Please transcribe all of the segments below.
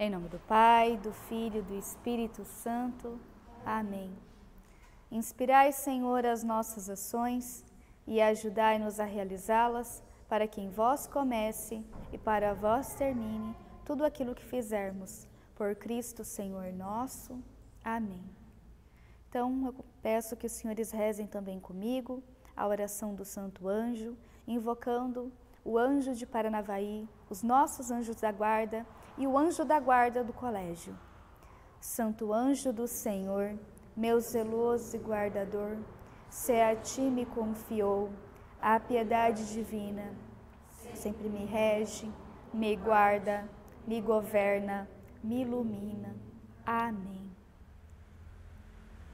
Em nome do Pai, do Filho e do Espírito Santo. Amém. Inspirai, Senhor, as nossas ações e ajudai-nos a realizá-las, para que em vós comece e para vós termine tudo aquilo que fizermos. Por Cristo, Senhor nosso. Amém. Então, eu peço que os senhores rezem também comigo a oração do Santo Anjo, invocando o anjo de Paranavaí, os nossos anjos da guarda e o anjo da guarda do colégio. Santo anjo do Senhor, meu zeloso e guardador, se a ti me confiou a piedade divina, sempre me rege, me guarda, me governa, me ilumina. Amém.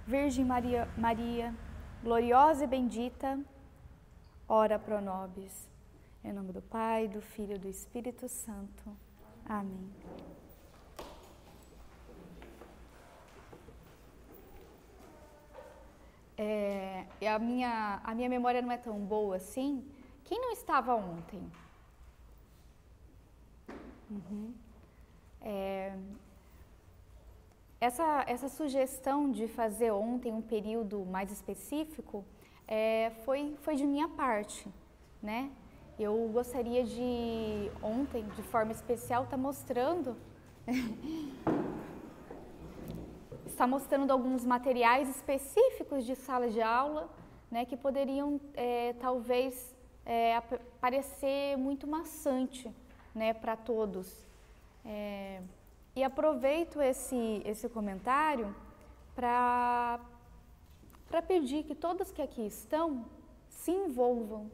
Virgem Maria, gloriosa e bendita, ora pro nobis. Em nome do Pai, do Filho e do Espírito Santo. Amém. A minha memória não é tão boa assim. Quem não estava ontem? Essa sugestão de fazer ontem um período mais específico foi de minha parte, né? Eu gostaria de, ontem, de forma especial, estar mostrando alguns materiais específicos de sala de aula, né, que poderiam, talvez, parecer muito maçante, né, para todos. E aproveito esse comentário para pedir que todos que aqui estão se envolvam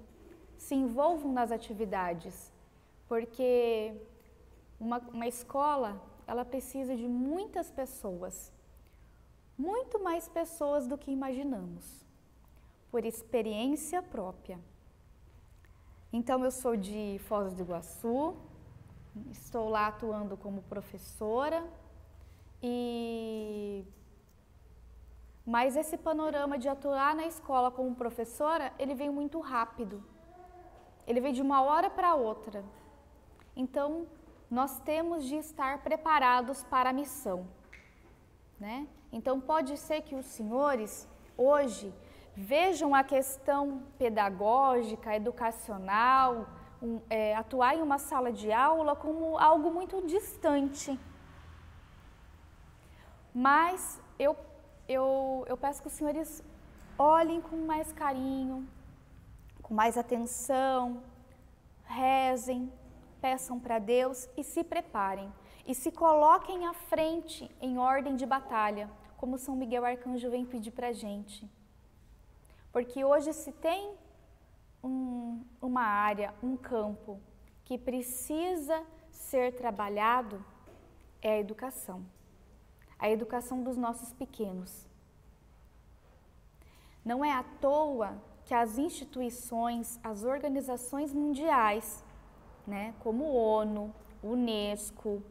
nas atividades, porque uma escola, ela precisa de muitas pessoas, muito mais pessoas do que imaginamos, por experiência própria. Então, eu sou de Foz do Iguaçu, estou lá atuando como professora, mas esse panorama de atuar na escola como professora, ele veio muito rápido. Ele veio de uma hora para outra. Então, nós temos de estar preparados para a missão, né? Então, pode ser que os senhores, hoje, vejam a questão pedagógica, educacional, atuar em uma sala de aula como algo muito distante. Mas eu peço que os senhores olhem com mais carinho, com mais atenção, rezem, peçam para Deus e se preparem. E se coloquem à frente em ordem de batalha, como São Miguel Arcanjo vem pedir para a gente. Porque hoje se tem uma área, um campo que precisa ser trabalhado, é a educação dos nossos pequenos. Não é à toa que as instituições, as organizações mundiais, né, como ONU, Unesco,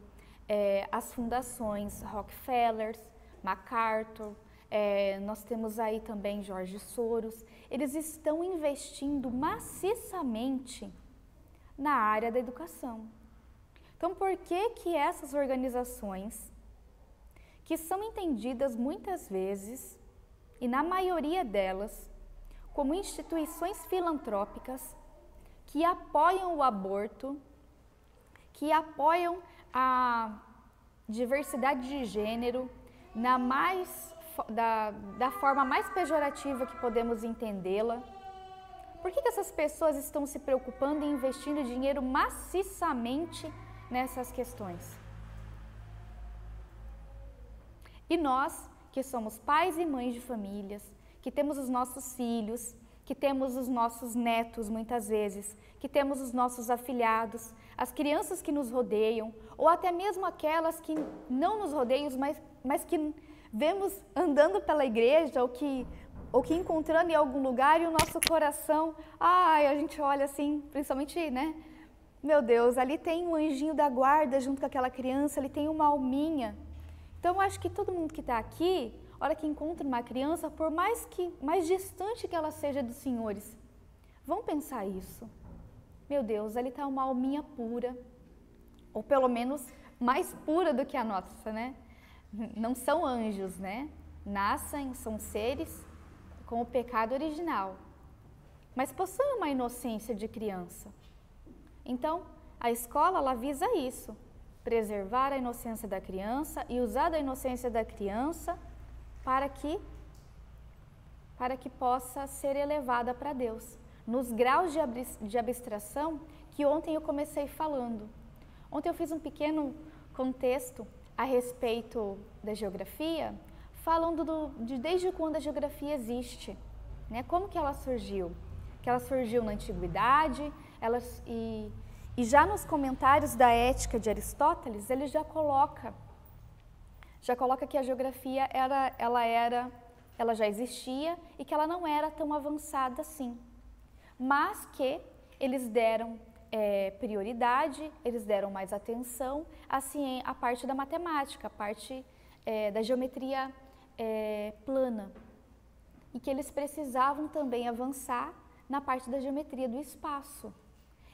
as fundações Rockefeller, MacArthur, nós temos aí também Jorge Soros, eles estão investindo maciçamente na área da educação. Então, por que essas organizações, que são entendidas muitas vezes, e na maioria delas, como instituições filantrópicas, que apoiam o aborto, que apoiam a diversidade de gênero, da forma mais pejorativa que podemos entendê-la? Por que essas pessoas estão se preocupando e investindo dinheiro maciçamente nessas questões? E nós, que somos pais e mães de famílias, que temos os nossos filhos, que temos os nossos netos muitas vezes, que temos os nossos afilhados, as crianças que nos rodeiam, ou até mesmo aquelas que não nos rodeiam, mas que vemos andando pela igreja ou que encontrando em algum lugar e o nosso coração, a gente olha assim, principalmente, né? Meu Deus, ali tem um anjinho da guarda junto com aquela criança, ali tem uma alminha. Então, eu acho que todo mundo que está aqui, a hora que encontra uma criança, por mais distante que ela seja dos senhores, vão pensar isso. Meu Deus, ali está uma alminha pura, ou pelo menos mais pura do que a nossa, né? Não são anjos, né? Nascem, são seres com o pecado original, mas possuem uma inocência de criança. Então, a escola, ela visa isso, preservar a inocência da criança e usar da inocência da criança para que possa ser elevada para Deus, nos graus de abstração que ontem eu comecei falando. Ontem eu fiz um pequeno contexto a respeito da geografia, falando de desde quando a geografia existe, né? Como que ela surgiu? Que ela surgiu na antiguidade, e já nos comentários da Ética de Aristóteles, ele já coloca que a geografia ela já existia e que ela não era tão avançada assim, mas que eles deram prioridade, eles deram mais atenção assim, à parte da matemática, a parte da geometria plana, e que eles precisavam também avançar na parte da geometria do espaço.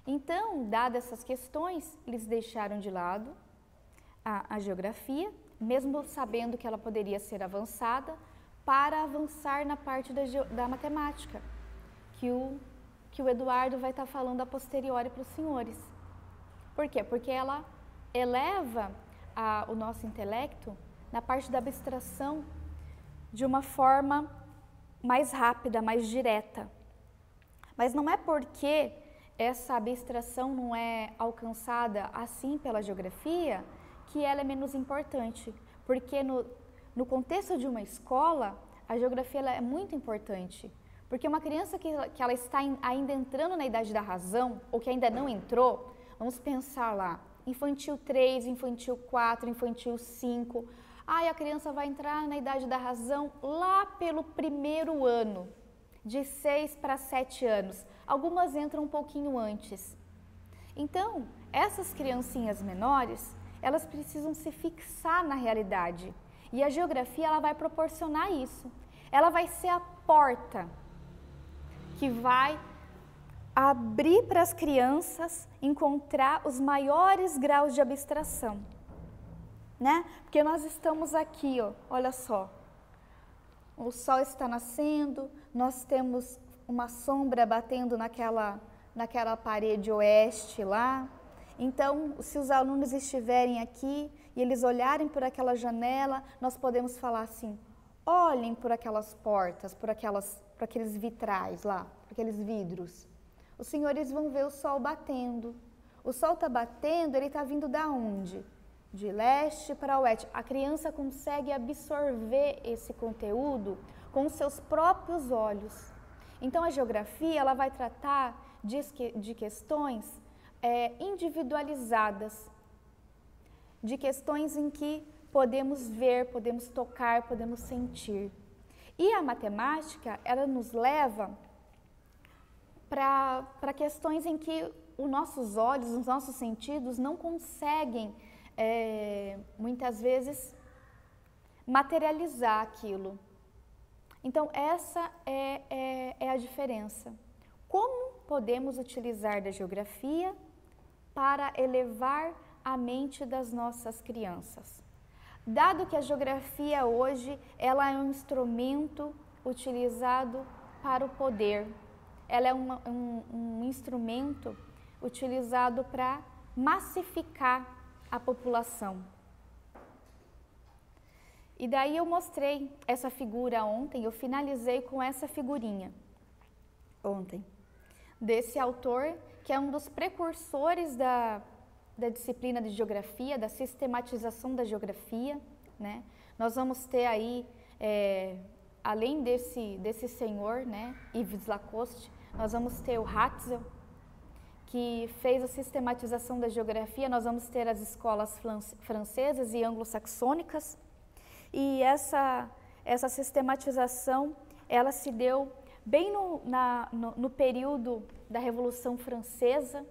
Então, dadas essas questões, eles deixaram de lado a geografia, mesmo sabendo que ela poderia ser avançada, para avançar na parte da matemática, que o Eduardo vai estar falando a posteriori para os senhores. Por quê? Porque ela eleva o nosso intelecto na parte da abstração de uma forma mais rápida, mais direta. Mas não é porque essa abstração não é alcançada assim pela geografia que ela é menos importante, porque no contexto de uma escola, a geografia ela é muito importante, porque uma criança que ela está ainda entrando na idade da razão, ou que ainda não entrou, vamos pensar lá, infantil 3, infantil 4, infantil 5, a criança vai entrar na idade da razão lá pelo primeiro ano, de 6 para 7 anos, algumas entram um pouquinho antes. Então, essas criancinhas menores, elas precisam se fixar na realidade. E a geografia, ela vai proporcionar isso. Ela vai ser a porta que vai abrir para as crianças encontrar os maiores graus de abstração, né? Porque nós estamos aqui, ó, olha só. O sol está nascendo, nós temos uma sombra batendo naquela parede oeste lá. Então, se os alunos estiverem aqui e eles olharem por aquela janela, nós podemos falar assim, olhem por aquelas portas, por aqueles vitrais lá, por aqueles vidros. Os senhores vão ver o sol batendo. O sol está batendo, ele está vindo da onde? De leste para oeste. A criança consegue absorver esse conteúdo com os seus próprios olhos. Então, a geografia ela vai tratar de questões individualizadas, de questões em que podemos ver, podemos tocar, podemos sentir. E a matemática, ela nos leva para questões em que os nossos olhos, os nossos sentidos não conseguem, muitas vezes, materializar aquilo. Então, essa é a diferença. Como podemos utilizar da geografia para elevar a mente das nossas crianças? Dado que a geografia hoje ela é um instrumento utilizado para o poder, ela é um instrumento utilizado para massificar a população. E daí eu mostrei essa figura ontem, eu finalizei com essa figurinha ontem, desse autor que é um dos precursores da disciplina de geografia, da sistematização da geografia, né? Nós vamos ter aí, além desse senhor, né, Yves Lacoste, nós vamos ter o Hatzel, que fez a sistematização da geografia, nós vamos ter as escolas francesas e anglo-saxônicas, e essa sistematização, ela se deu bem no período da Revolução Francesa,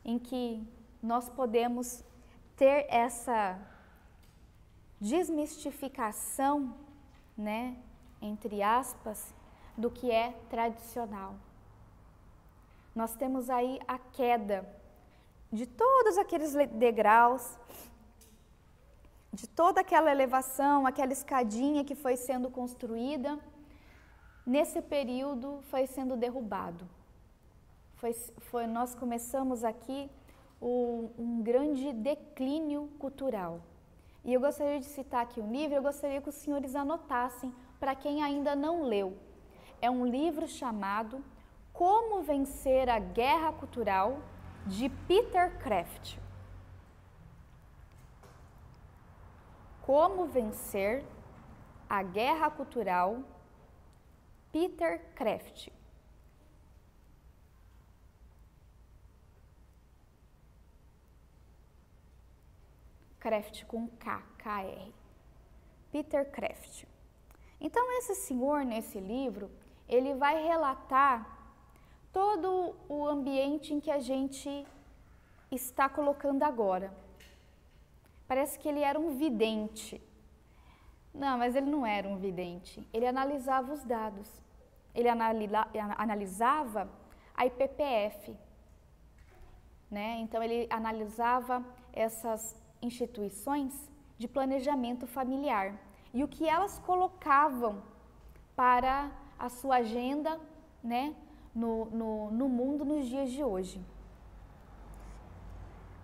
em que nós podemos ter essa desmistificação, né, entre aspas, do que é tradicional. Nós temos aí a queda de todos aqueles degraus, de toda aquela elevação, aquela escadinha que foi sendo construída, nesse período foi sendo derrubado. Nós começamos aqui um grande declínio cultural. E eu gostaria de citar aqui um livro, eu gostaria que os senhores anotassem, para quem ainda não leu. É um livro chamado Como Vencer a Guerra Cultural, de Peter Kraft. Como Vencer a Guerra Cultural, Peter Kraft. Kraft com K, K-R. Peter Kraft. Então, esse senhor, nesse livro, ele vai relatar todo o ambiente em que a gente está colocando agora. Parece que ele era um vidente. Não, mas ele não era um vidente. Ele analisava os dados. Ele analisava a IPPF, né? Então, ele analisava essas instituições de planejamento familiar e o que elas colocavam para a sua agenda, né, no mundo nos dias de hoje.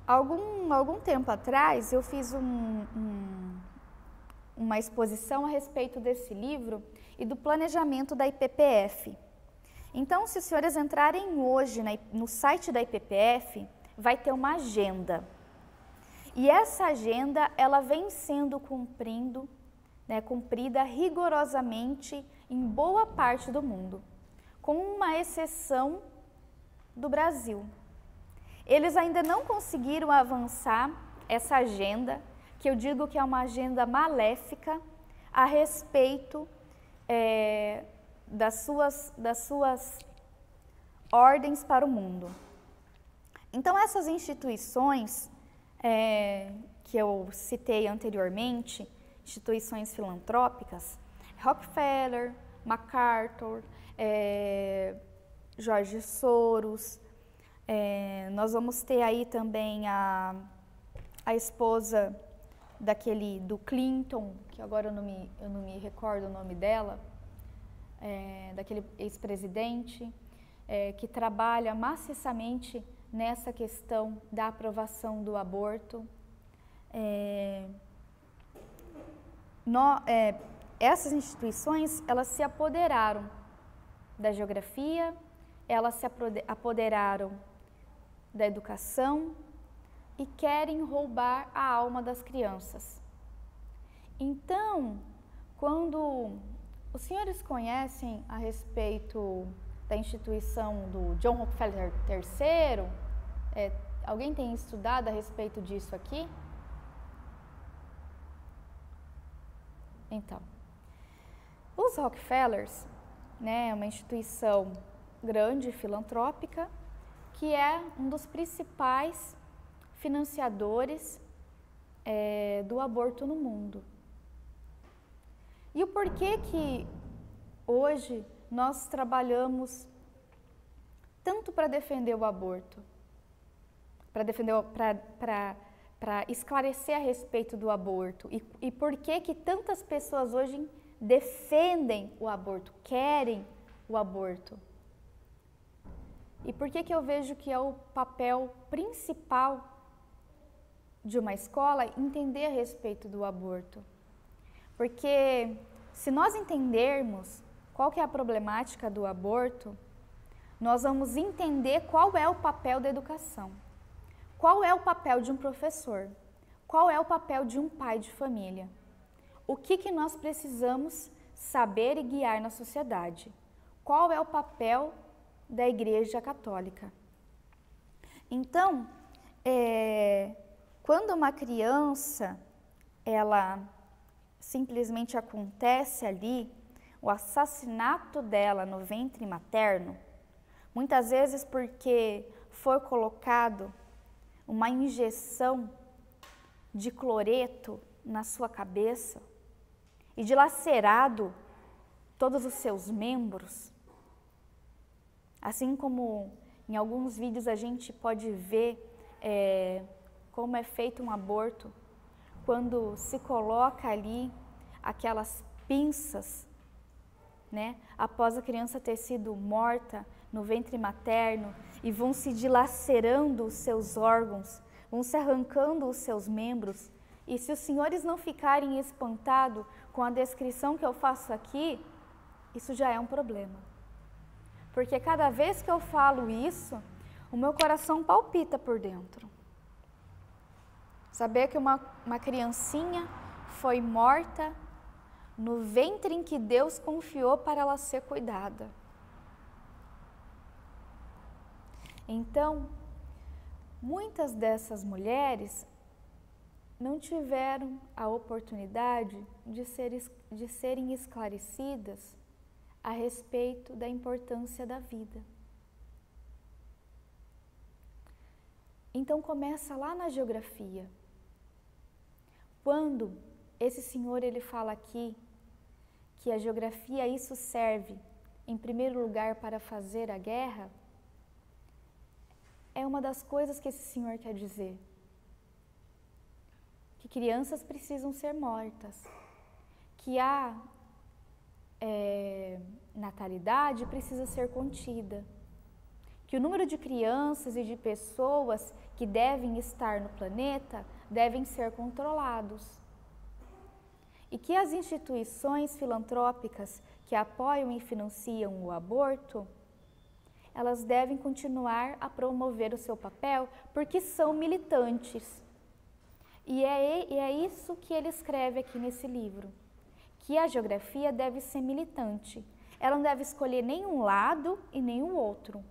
Algum tempo atrás eu fiz uma exposição a respeito desse livro e do planejamento da IPPF. Então, se os senhores entrarem hoje no site da IPPF, vai ter uma agenda. E essa agenda, ela vem sendo cumprida rigorosamente em boa parte do mundo, com uma exceção do Brasil. Eles ainda não conseguiram avançar essa agenda, que eu digo que é uma agenda maléfica, a respeito das suas ordens para o mundo. Então, essas instituições que eu citei anteriormente, instituições filantrópicas, Rockefeller, MacArthur, George Soros, nós vamos ter aí também a esposa do Clinton, que agora eu não me recordo o nome dela, daquele ex-presidente, que trabalha maciçamente nessa questão da aprovação do aborto. Essas instituições, elas se apoderaram da geografia, elas se apoderaram da educação e querem roubar a alma das crianças. Então, quando os senhores conhecem a respeito da instituição do John Rockefeller III, alguém tem estudado a respeito disso aqui? Então, os Rockefellers, né, é uma instituição grande, filantrópica, que é um dos principais financiadores do aborto no mundo. E o porquê que hoje nós trabalhamos tanto para defender o aborto, para esclarecer a respeito do aborto, e por que tantas pessoas hoje defendem o aborto, querem o aborto? E por que eu vejo que é o papel principal de uma escola entender a respeito do aborto? Porque se nós entendermos qual que é a problemática do aborto, nós vamos entender qual é o papel da educação, qual é o papel de um professor, qual é o papel de um pai de família, o que nós precisamos saber e guiar na sociedade, qual é o papel da Igreja Católica. Então, quando uma criança, ela simplesmente acontece ali, o assassinato dela no ventre materno, muitas vezes porque foi colocado uma injeção de cloreto na sua cabeça e dilacerado todos os seus membros, assim como em alguns vídeos a gente pode ver como é feito um aborto, quando se coloca ali aquelas pinças, né, após a criança ter sido morta no ventre materno, e vão se dilacerando os seus órgãos, vão se arrancando os seus membros. E se os senhores não ficarem espantados com a descrição que eu faço aqui, isso já é um problema. Porque cada vez que eu falo isso, o meu coração palpita por dentro. Saber que uma criancinha foi morta no ventre em que Deus confiou para ela ser cuidada. Então, muitas dessas mulheres não tiveram a oportunidade de serem esclarecidas a respeito da importância da vida. Então começa lá na geografia. Quando esse senhor ele fala aqui que a geografia isso serve em primeiro lugar para fazer a guerra, é uma das coisas que esse senhor quer dizer. Que crianças precisam ser mortas, que a natalidade precisa ser contida, que o número de crianças e de pessoas que devem estar no planeta devem ser controlados e que as instituições filantrópicas que apoiam e financiam o aborto, elas devem continuar a promover o seu papel porque são militantes. E é isso que ele escreve aqui nesse livro, que a geografia deve ser militante. Ela não deve escolher nenhum lado e nenhum outro.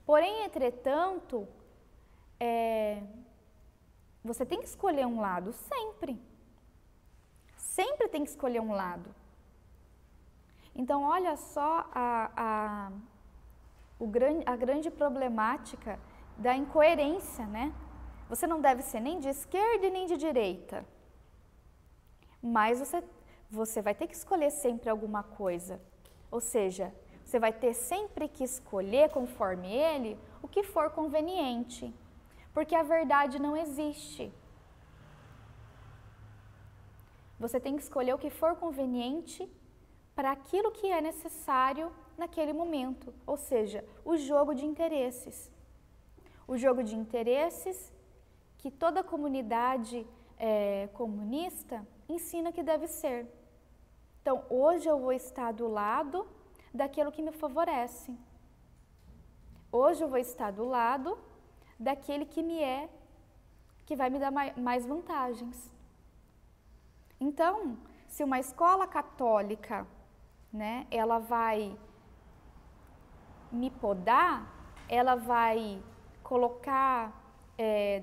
Porém, entretanto, você tem que escolher um lado sempre. Sempre tem que escolher um lado. Então, olha só a grande problemática da incoerência, né? Você não deve ser nem de esquerda e nem de direita. Mas você vai ter que escolher sempre alguma coisa. Ou seja, você vai ter sempre que escolher, conforme ele, o que for conveniente. Porque a verdade não existe. Você tem que escolher o que for conveniente para aquilo que é necessário naquele momento. Ou seja, o jogo de interesses. O jogo de interesses que toda comunidade comunista ensina que deve ser. Então, hoje eu vou estar do lado daquilo que me favorece. Hoje eu vou estar do lado daquele que vai me dar mais vantagens. Então, se uma escola católica, né, ela vai me podar, ela vai colocar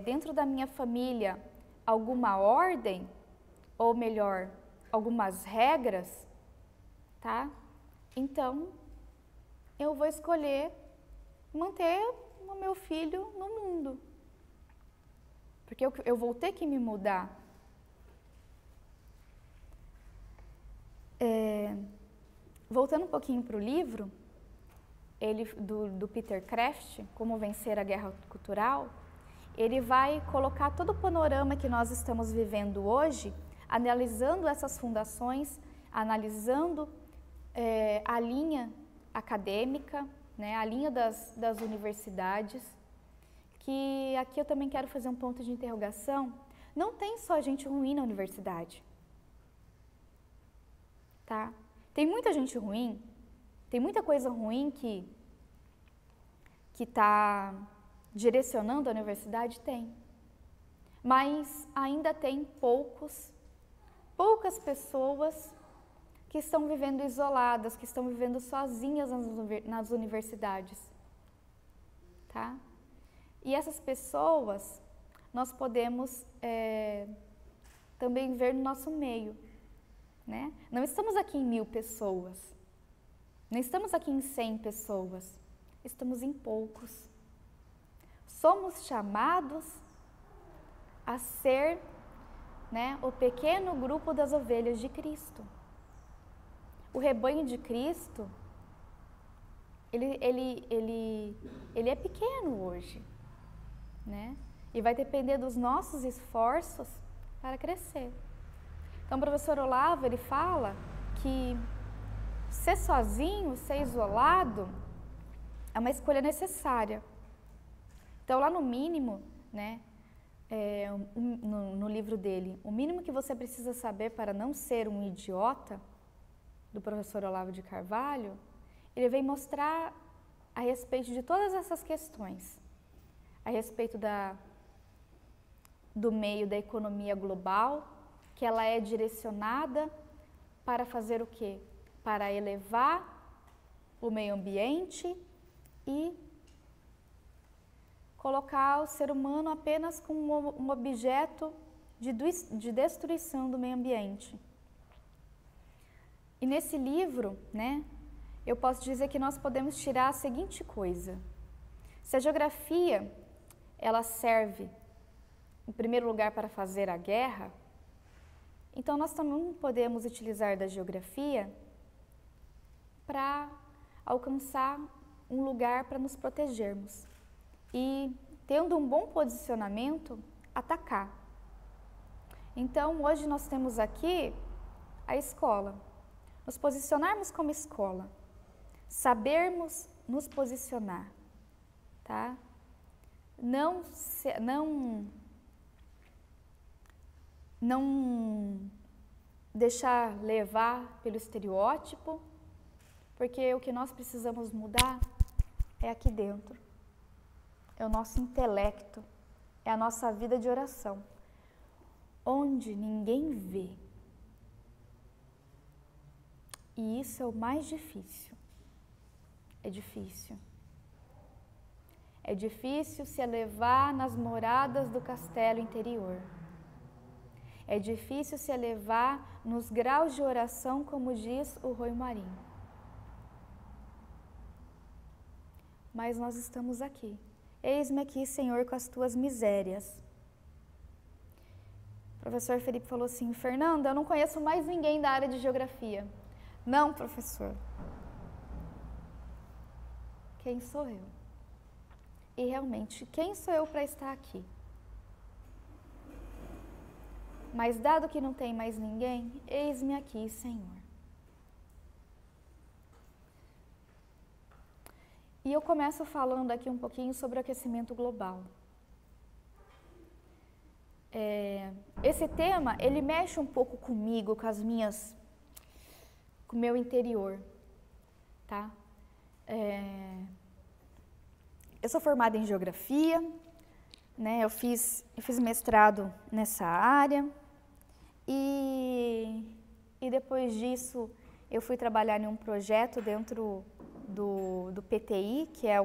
dentro da minha família alguma ordem, ou melhor, algumas regras, tá? Então, eu vou escolher manter o meu filho no mundo, porque eu vou ter que me mudar. Voltando um pouquinho para o livro, do Peter Kraft, Como Vencer a Guerra Cultural, ele vai colocar todo o panorama que nós estamos vivendo hoje, analisando essas fundações, analisando a linha acadêmica, né, a linha das universidades, que aqui eu também quero fazer um ponto de interrogação. Não tem só gente ruim na universidade, tá? Tem muita gente ruim, tem muita coisa ruim que está direcionando a universidade, tem. Mas ainda tem poucas pessoas que estão vivendo isoladas, que estão vivendo sozinhas nas universidades, tá? E essas pessoas nós podemos também ver no nosso meio, né? Não estamos aqui em 1000 pessoas, não estamos aqui em 100 pessoas, estamos em poucos. Somos chamados a ser, né, o pequeno grupo das ovelhas de Cristo. O rebanho de Cristo, ele é pequeno hoje, né? e vai depender dos nossos esforços para crescer. Então, o professor Olavo, ele fala que ser sozinho, ser isolado, é uma escolha necessária. Então, lá no mínimo, né, no livro dele, o mínimo que você precisa saber para não ser um idiota, do professor Olavo de Carvalho, ele vem mostrar a respeito de todas essas questões, a respeito do meio da economia global, que ela é direcionada para fazer o quê? Para elevar o meio ambiente e colocar o ser humano apenas como um objeto de destruição do meio ambiente. E nesse livro, né, eu posso dizer que nós podemos tirar a seguinte coisa: se a geografia ela serve, em primeiro lugar, para fazer a guerra, então nós também podemos utilizar da geografia para alcançar um lugar para nos protegermos e, tendo um bom posicionamento, atacar. Então, hoje nós temos aqui a escola. Nos posicionarmos como escola, sabermos nos posicionar, tá? Não deixar levar pelo estereótipo, porque o que nós precisamos mudar é aqui dentro, é o nosso intelecto, é a nossa vida de oração, onde ninguém vê. E isso é o mais difícil. É difícil. É difícil se elevar nas moradas do castelo interior. É difícil se elevar nos graus de oração, como diz o Rui Marinho. Mas nós estamos aqui. Eis-me aqui, Senhor, com as tuas misérias. O professor Felipe falou assim: Fernanda, eu não conheço mais ninguém da área de geografia. Não, professor. Quem sou eu? E realmente, quem sou eu para estar aqui? Mas dado que não tem mais ninguém, eis-me aqui, Senhor. E eu começo falando aqui um pouquinho sobre o aquecimento global. Esse tema, ele mexe um pouco comigo, com o meu interior, tá? Eu sou formada em geografia, né? Eu fiz mestrado nessa área e depois disso eu fui trabalhar em um projeto dentro do PTI, que é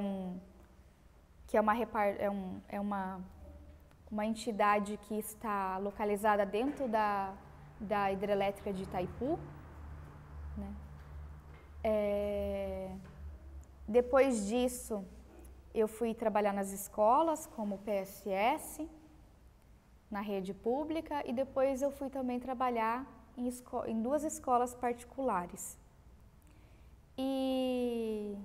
uma entidade que está localizada dentro da hidrelétrica de Itaipu, né? Depois disso, eu fui trabalhar nas escolas como PSS, na rede pública, e depois eu fui também trabalhar em 2 escolas particulares. E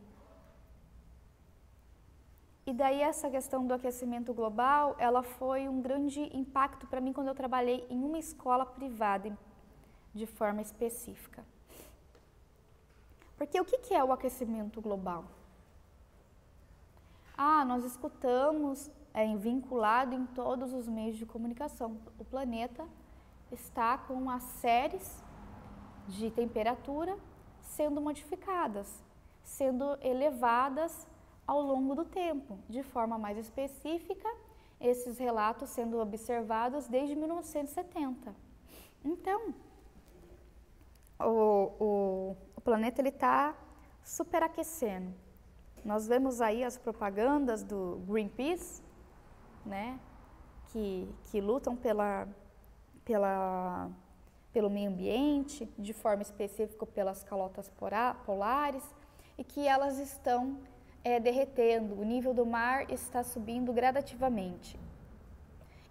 daí essa questão do aquecimento global, ela foi um grande impacto para mim quando eu trabalhei em uma escola privada, de forma específica. Porque o que é o aquecimento global? Nós escutamos, vinculado em todos os meios de comunicação. O planeta está com as séries de temperatura sendo modificadas, sendo elevadas ao longo do tempo. De forma mais específica, esses relatos sendo observados desde 1970. Então, o planeta está superaquecendo. Nós vemos aí as propagandas do Greenpeace, né, que lutam pelo meio ambiente, de forma específica pelas calotas polares, e que elas estão derretendo, o nível do mar está subindo gradativamente.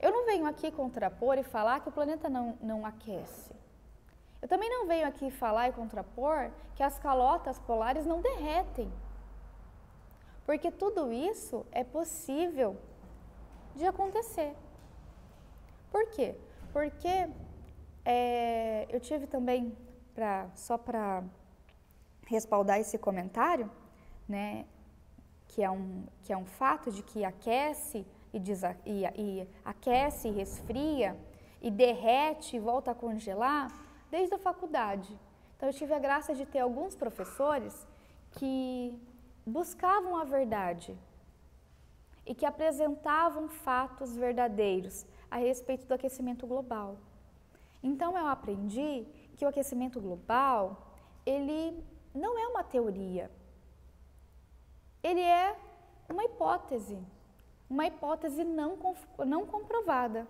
Eu não venho aqui contrapor e falar que o planeta não aquece. Eu também não venho aqui falar e contrapor que as calotas polares não derretem. Porque tudo isso é possível de acontecer. Por quê? Porque eu tive também, só para respaldar esse comentário, né, que é um fato de que aquece e aquece e resfria e derrete e volta a congelar desde a faculdade. Então eu tive a graça de ter alguns professores que buscavam a verdade e que apresentavam fatos verdadeiros a respeito do aquecimento global. Então eu aprendi que o aquecimento global, ele não é uma teoria, ele é uma hipótese não comprovada,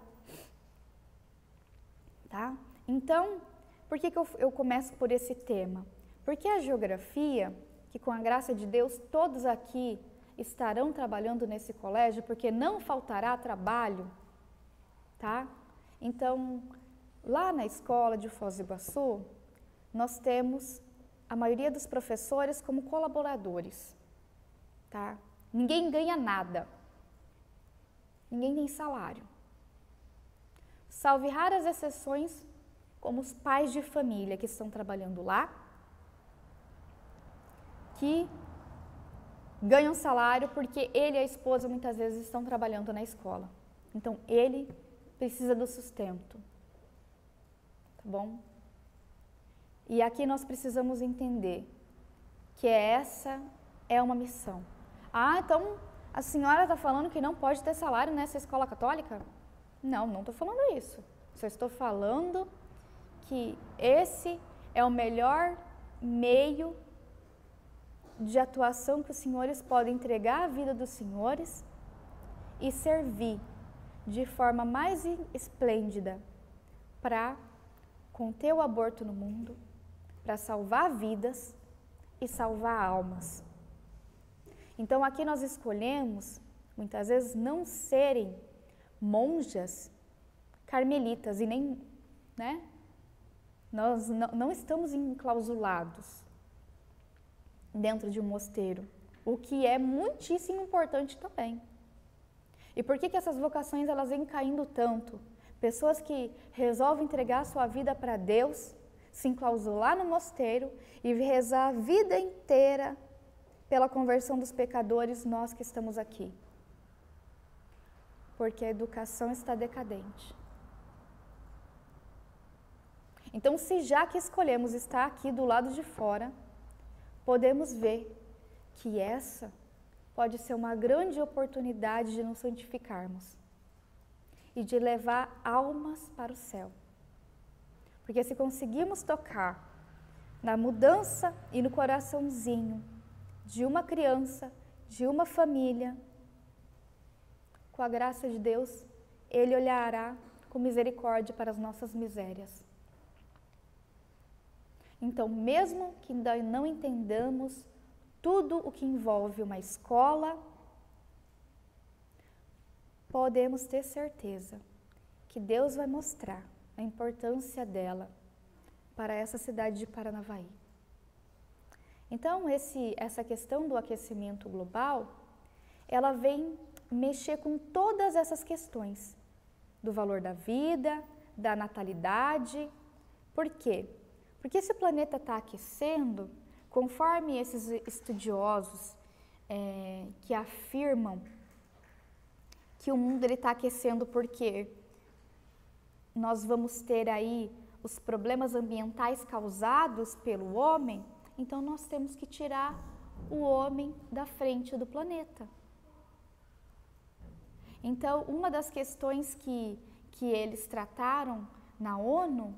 tá? Então, por que eu começo por esse tema? Porque a geografia, que com a graça de Deus todos aqui estarão trabalhando nesse colégio, porque não faltará trabalho, tá? Então, lá na escola de Foz do Iguaçu, nós temos a maioria dos professores como colaboradores, tá? Ninguém ganha nada, ninguém tem salário. Salve raras exceções, como os pais de família que estão trabalhando lá, que ganham salário porque ele e a esposa muitas vezes estão trabalhando na escola. Então, ele precisa do sustento, tá bom? E aqui nós precisamos entender que essa é uma missão. Ah, então a senhora está falando que não pode ter salário nessa escola católica? Não, não estou falando isso. Só estou falando que esse é o melhor meio de atuação que os senhores podem entregar à vida dos senhores e servir de forma mais esplêndida para conter o aborto no mundo, para salvar vidas e salvar almas. Então aqui nós escolhemos, muitas vezes, não serem monjas carmelitas e nem, né? Nós não estamos enclausulados dentro de um mosteiro, o que é muitíssimo importante também. E por que essas vocações elas vêm caindo tanto? Pessoas que resolvem entregar a sua vida para Deus, se enclausular no mosteiro e rezar a vida inteira pela conversão dos pecadores, nós que estamos aqui. Porque a educação está decadente. Então, se já que escolhemos estar aqui do lado de fora, podemos ver que essa pode ser uma grande oportunidade de nos santificarmos e de levar almas para o céu. Porque se conseguirmos tocar na mudança e no coraçãozinho de uma criança, de uma família, com a graça de Deus, Ele olhará com misericórdia para as nossas misérias. Então, mesmo que ainda não entendamos tudo o que envolve uma escola, podemos ter certeza que Deus vai mostrar a importância dela para essa cidade de Paranavaí. Então, essa questão do aquecimento global, ela vem mexer com todas essas questões do valor da vida, da natalidade. Por quê? Porque esse planeta está aquecendo, conforme esses estudiosos que afirmam que o mundo está aquecendo porque nós vamos ter aí os problemas ambientais causados pelo homem, então nós temos que tirar o homem da frente do planeta. Então, uma das questões que eles trataram na ONU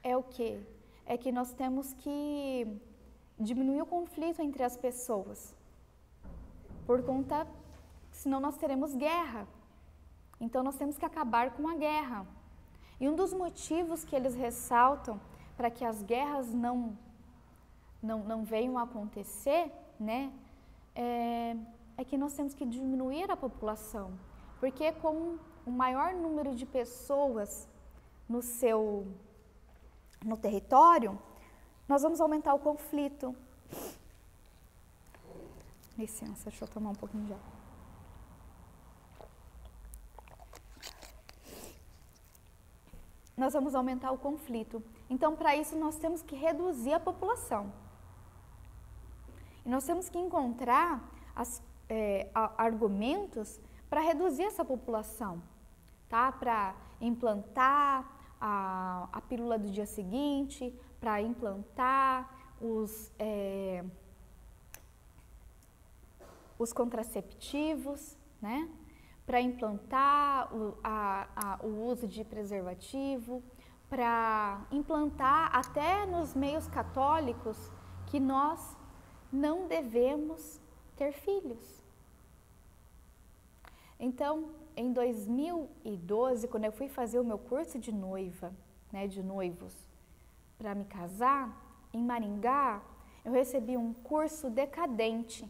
é o quê? É que nós temos que diminuir o conflito entre as pessoas, por conta, senão nós teremos guerra. Então, nós temos que acabar com a guerra. E um dos motivos que eles ressaltam para que as guerras não venham a acontecer, né, é que nós temos que diminuir a população, porque com o maior número de pessoas no território, nós vamos aumentar o conflito. Licença, deixa eu tomar um pouquinho de água. nós vamos aumentar o conflito. Então, para isso, nós temos que reduzir a população. E nós temos que encontrar argumentos para reduzir essa população, tá? Para implantar a pílula do dia seguinte, para implantar os contraceptivos, né? Para implantar o uso de preservativo, para implantar até nos meios católicos que nós não devemos ter filhos. Então, em 2012, quando eu fui fazer o meu curso de noiva, né, de noivos, para me casar, em Maringá, eu recebi um curso decadente,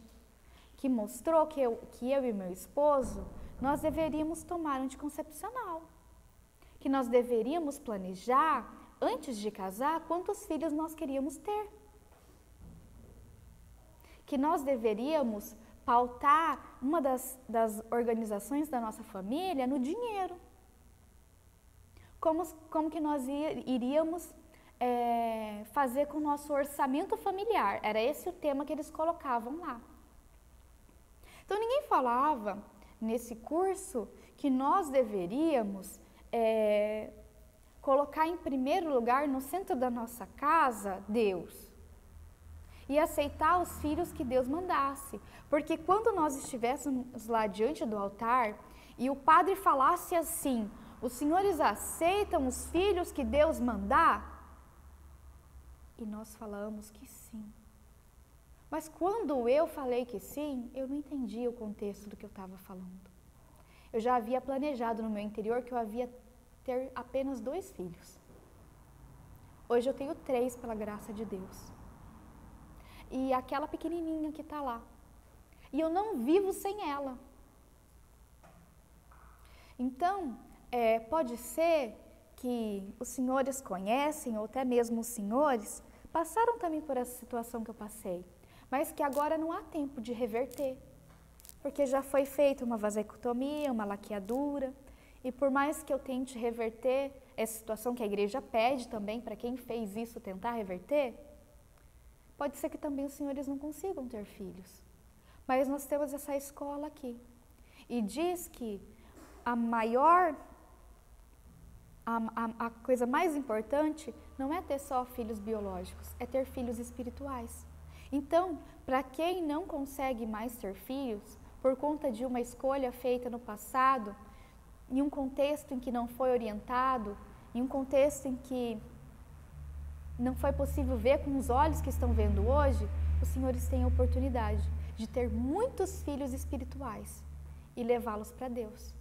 que mostrou que eu e meu esposo, nós deveríamos tomar anticoncepcional, que nós deveríamos planejar, antes de casar, quantos filhos nós queríamos ter, que nós deveríamos pautar uma das organizações da nossa família no dinheiro, como que nós iríamos fazer com o nosso orçamento familiar, era esse o tema que eles colocavam lá. Então, ninguém falava nesse curso que nós deveríamos colocar em primeiro lugar, no centro da nossa casa, Deus. E aceitar os filhos que Deus mandasse. Porque quando nós estivéssemos lá diante do altar e o padre falasse assim, os senhores aceitam os filhos que Deus mandar? E nós falamos que sim. Mas quando eu falei que sim, eu não entendi o contexto do que eu estava falando. Eu já havia planejado no meu interior que eu havia ter apenas 2 filhos. Hoje eu tenho 3 pela graça de Deus. E aquela pequenininha que está lá. E eu não vivo sem ela. Então, pode ser que os senhores conhecem, ou até mesmo os senhores, passaram também por essa situação que eu passei. Mas que agora não há tempo de reverter, porque já foi feita uma vasectomia, uma laqueadura, e por mais que eu tente reverter essa situação que a igreja pede também, para quem fez isso tentar reverter, pode ser que também os senhores não consigam ter filhos. Mas nós temos essa escola aqui, e diz que a coisa mais importante não é ter só filhos biológicos, é ter filhos espirituais. Então, para quem não consegue mais ter filhos, por conta de uma escolha feita no passado, em um contexto em que não foi orientado, em um contexto em que não foi possível ver com os olhos que estão vendo hoje, os senhores têm a oportunidade de ter muitos filhos espirituais e levá-los para Deus.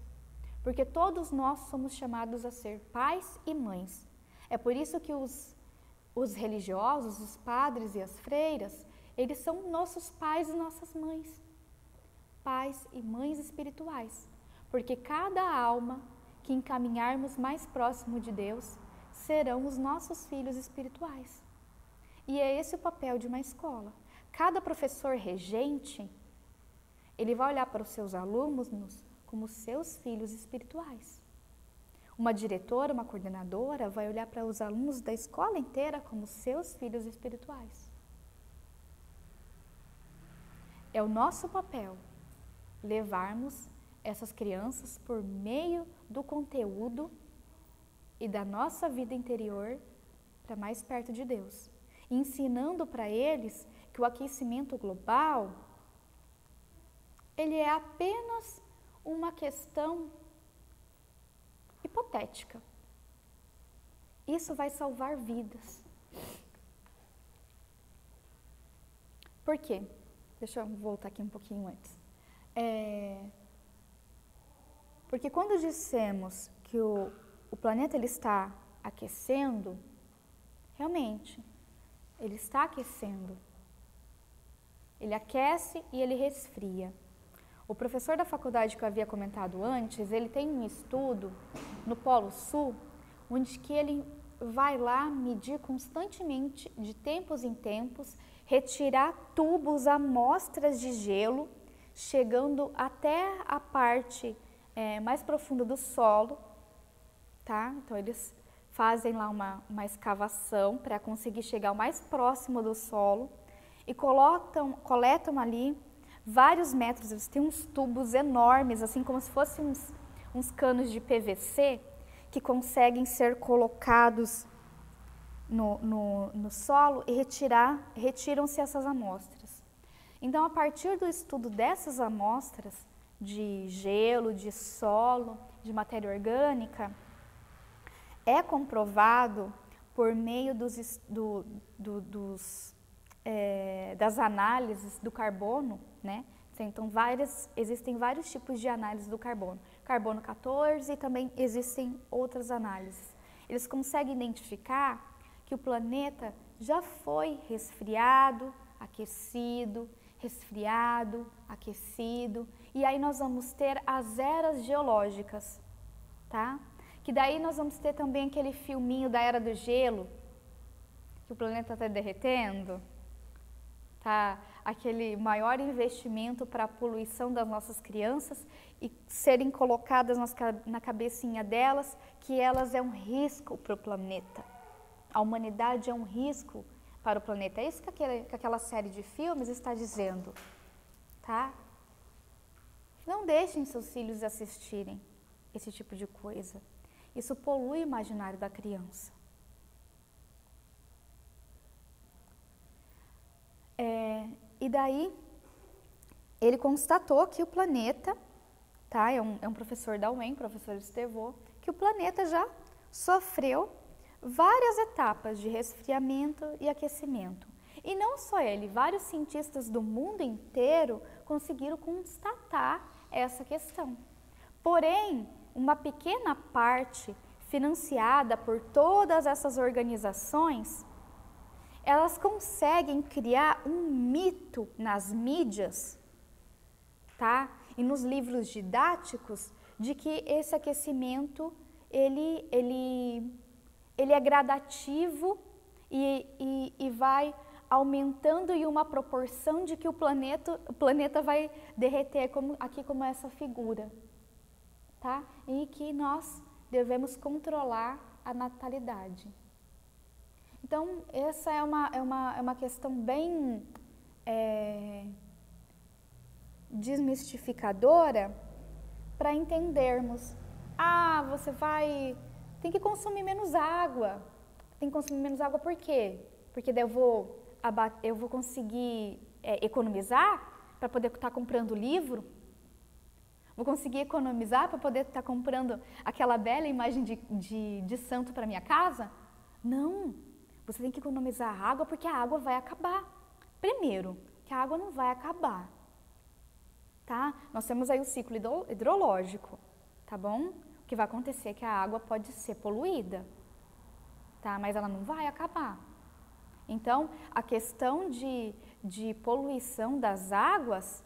Porque todos nós somos chamados a ser pais e mães. É por isso que os religiosos, os padres e as freiras, eles são nossos pais e nossas mães, pais e mães espirituais, porque cada alma que encaminharmos mais próximo de Deus serão os nossos filhos espirituais. E é esse o papel de uma escola. Cada professor regente, ele vai olhar para os seus alunos como seus filhos espirituais. Uma diretora, uma coordenadora vai olhar para os alunos da escola inteira como seus filhos espirituais. É o nosso papel levarmos essas crianças por meio do conteúdo e da nossa vida interior para mais perto de Deus, ensinando para eles que o aquecimento global ele é apenas uma questão hipotética. Isso vai salvar vidas. Por quê? Deixa eu voltar aqui um pouquinho antes. Porque quando dissemos que o planeta ele está aquecendo, realmente, ele está aquecendo. Ele aquece e ele resfria. O professor da faculdade que eu havia comentado antes, ele tem um estudo no Polo Sul, onde que ele vai lá medir constantemente, de tempos em tempos, retirar tubos, amostras de gelo, chegando até a parte mais profunda do solo, tá? Então eles fazem lá uma escavação para conseguir chegar o mais próximo do solo e coletam ali vários metros, eles têm uns tubos enormes, assim como se fossem uns canos de PVC que conseguem ser colocados no solo e retiram-se essas amostras. Então, a partir do estudo dessas amostras de gelo, de solo, de matéria orgânica, é comprovado por meio das análises do carbono, né? Então, existem vários tipos de análise do carbono. Carbono 14 e também existem outras análises. Eles conseguem identificar que o planeta já foi resfriado, aquecido, e aí nós vamos ter as eras geológicas, tá? Que daí nós vamos ter também aquele filminho da Era do Gelo, que o planeta está derretendo, tá? Aquele maior investimento para a poluição das nossas crianças e serem colocadas na cabecinha delas que elas é um risco para o planeta. A humanidade é um risco para o planeta. É isso que aquela série de filmes está dizendo, tá? Não deixem seus filhos assistirem esse tipo de coisa. Isso polui o imaginário da criança. E daí, ele constatou que o planeta, tá? É um professor da UEM, professor Estevô, que o planeta já sofreu várias etapas de resfriamento e aquecimento. E não só ele, vários cientistas do mundo inteiro conseguiram constatar essa questão. Porém, uma pequena parte financiada por todas essas organizações, elas conseguem criar um mito nas mídias, tá? E nos livros didáticos, de que esse aquecimento, ele é gradativo e vai aumentando em uma proporção de que o planeta vai derreter, como essa figura, tá? E que nós devemos controlar a natalidade. Então, essa é uma questão bem desmistificadora para entendermos. Você tem que consumir menos água. Tem que consumir menos água por quê? Porque daí eu vou conseguir economizar para poder estar comprando livro? Vou conseguir economizar para poder estar comprando aquela bela imagem de santo para minha casa? Não! Você tem que economizar água porque a água vai acabar. Primeiro, que a água não vai acabar, tá? Nós temos aí o ciclo hidrológico, tá bom? O que vai acontecer é que a água pode ser poluída, tá? Mas ela não vai acabar. Então, a questão de poluição das águas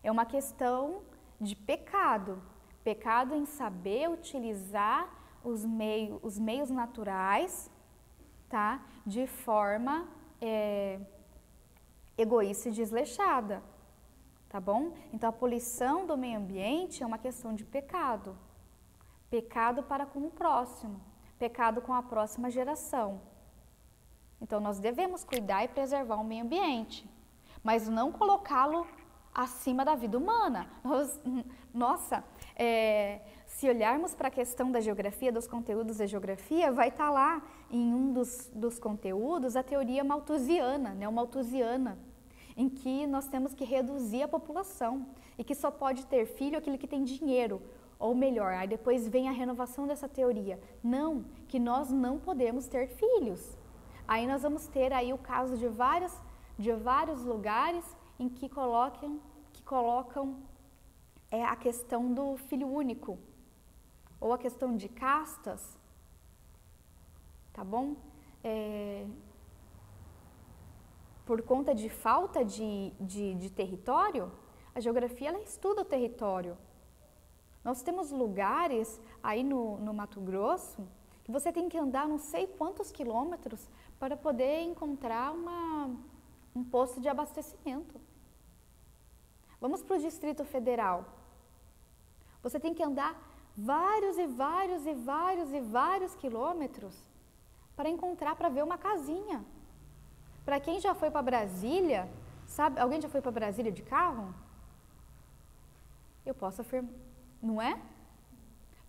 é uma questão de pecado. Pecado em saber utilizar os meios naturais, tá? De forma egoísta e desleixada, tá bom? Então, a poluição do meio ambiente é uma questão de pecado. Pecado para com o próximo, pecado com a próxima geração. Então, nós devemos cuidar e preservar o meio ambiente, mas não colocá-lo acima da vida humana. Se olharmos para a questão da geografia, dos conteúdos da geografia, vai estar lá em um dos conteúdos a teoria malthusiana, neomalthusiana, em que nós temos que reduzir a população e que só pode ter filho aquele que tem dinheiro, ou melhor, aí depois vem a renovação dessa teoria. Não, que nós não podemos ter filhos. Aí nós vamos ter aí o caso de vários lugares em que colocam a questão do filho único, ou a questão de castas, tá bom? Por conta de falta de território, a geografia ela estuda o território. Nós temos lugares aí no Mato Grosso que você tem que andar não sei quantos quilômetros para poder encontrar um posto de abastecimento. Vamos para o Distrito Federal. Você tem que andar vários e vários e vários e vários quilômetros para encontrar, para ver uma casinha. Para quem já foi para Brasília, sabe? Alguém já foi para Brasília de carro? Eu posso afirmar, não é?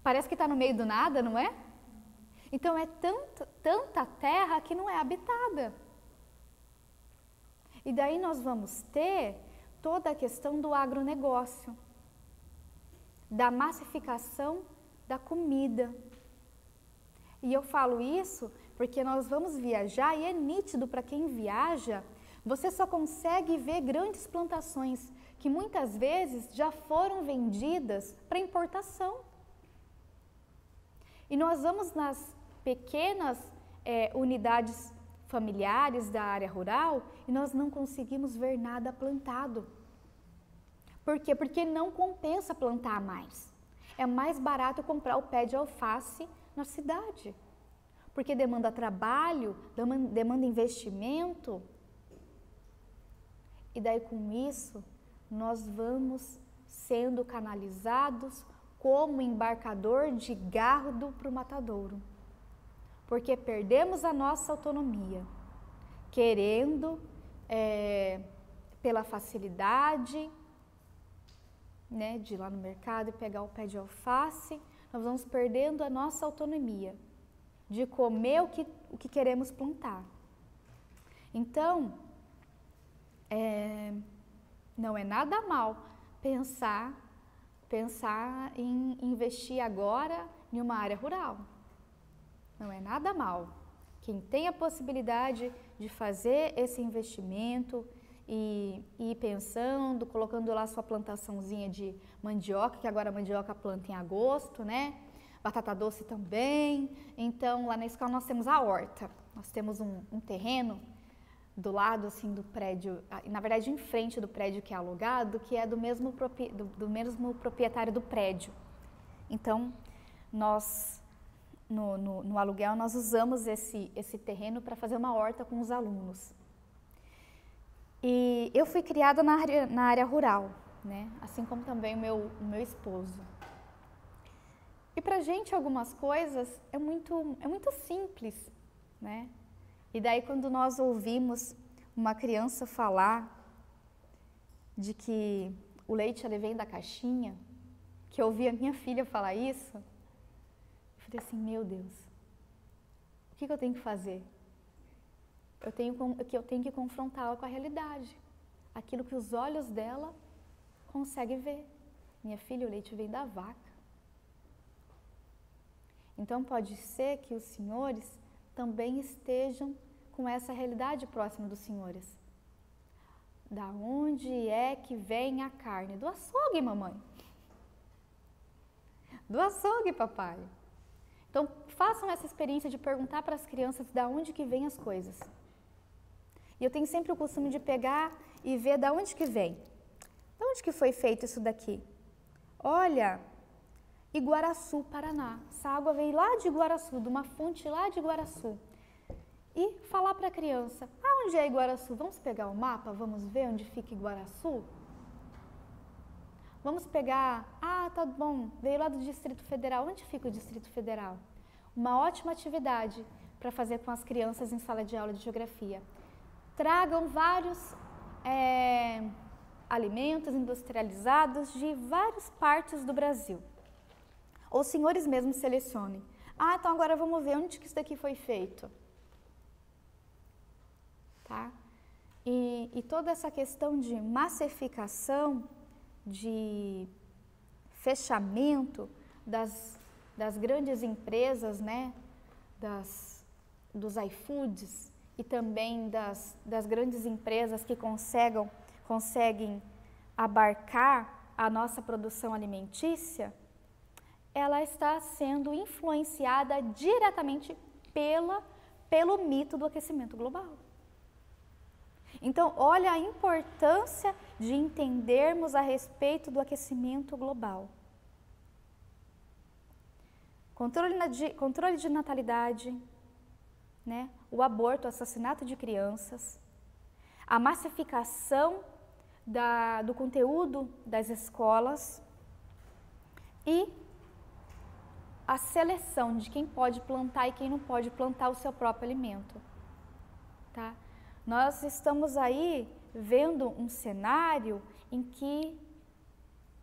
Parece que está no meio do nada, não é? Então é tanta terra que não é habitada. E daí nós vamos ter toda a questão do agronegócio, da massificação da comida. E eu falo isso porque nós vamos viajar e é nítido para quem viaja, você só consegue ver grandes plantações que muitas vezes já foram vendidas para importação. E nós vamos nas pequenas unidades familiares da área rural e nós não conseguimos ver nada plantado. Por quê? Porque não compensa plantar mais. É mais barato comprar o pé de alface na cidade, porque demanda trabalho, demanda investimento. E daí com isso, nós vamos sendo canalizados como embarcador de gado para o matadouro. Porque perdemos a nossa autonomia, querendo, pela facilidade, né, de ir lá no mercado e pegar o pé de alface, nós vamos perdendo a nossa autonomia de comer o que queremos plantar. Então, não é nada mal pensar em investir agora em uma área rural. Não é nada mal. Quem tem a possibilidade de fazer esse investimento e ir pensando, colocando lá sua plantaçãozinha de mandioca, que agora a mandioca planta em agosto, né? Batata doce também. Então, lá na escola nós temos a horta. Nós temos um terreno do lado assim do prédio, na verdade em frente do prédio que é alugado, que é do mesmo proprietário do prédio. Então, nós no aluguel nós usamos esse terreno para fazer uma horta com os alunos. E eu fui criada na área rural, né? Assim como também o meu esposo. E pra gente algumas coisas é muito simples, né? E daí quando nós ouvimos uma criança falar de que o leite ele vem da caixinha, que eu ouvi a minha filha falar isso, eu falei assim, meu Deus, o que eu tenho que fazer? Eu tenho que confrontá-la com a realidade, aquilo que os olhos dela conseguem ver. Minha filha, o leite vem da vaca. Então pode ser que os senhores também estejam com essa realidade próxima dos senhores. Da onde é que vem a carne? Do açougue, mamãe. Do açougue, papai. Então façam essa experiência de perguntar para as crianças da onde que vêm as coisas. E eu tenho sempre o costume de pegar e ver da onde que vem. Da onde que foi feito isso daqui? Olha, Iguaraçu, Paraná. Essa água veio lá de Iguaraçu, de uma fonte lá de Iguaraçu. E falar para a criança, aonde é Iguaraçu? Vamos pegar o mapa, vamos ver onde fica Iguaraçu? Vamos pegar, tá bom, veio lá do Distrito Federal. Onde fica o Distrito Federal? Uma ótima atividade para fazer com as crianças em sala de aula de geografia. Tragam vários alimentos industrializados de várias partes do Brasil. Ou os senhores mesmos selecionem. Então agora vamos ver onde que isso daqui foi feito. Tá? E toda essa questão de massificação, de fechamento das grandes empresas, né? Dos iFoods e também das grandes empresas que conseguem abarcar a nossa produção alimentícia, ela está sendo influenciada diretamente pelo mito do aquecimento global. Então, olha a importância de entendermos a respeito do aquecimento global. Controle de natalidade, né? O aborto, o assassinato de crianças, a massificação do conteúdo das escolas e a seleção de quem pode plantar e quem não pode plantar o seu próprio alimento. Tá? Nós estamos aí vendo um cenário em que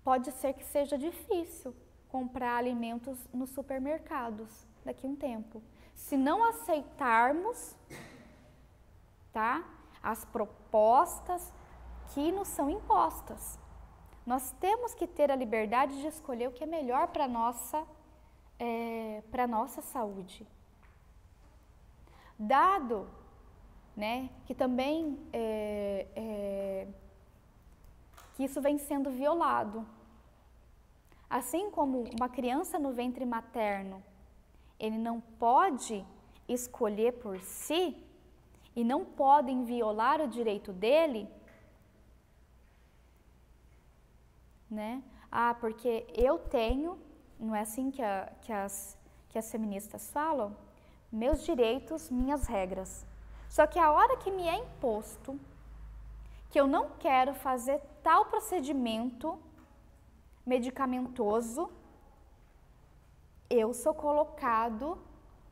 pode ser que seja difícil comprar alimentos nos supermercados daqui a um tempo. Se não aceitarmos, tá, as propostas que nos são impostas. Nós temos que ter a liberdade de escolher o que é melhor para a nossa saúde. Dado, né, que também que isso vem sendo violado. Assim como uma criança no ventre materno, ele não pode escolher por si e não podem violar o direito dele, né? Ah, porque eu tenho, não é assim que as feministas falam? Meus direitos, minhas regras. Só que a hora que me é imposto que eu não quero fazer tal procedimento medicamentoso, eu sou colocado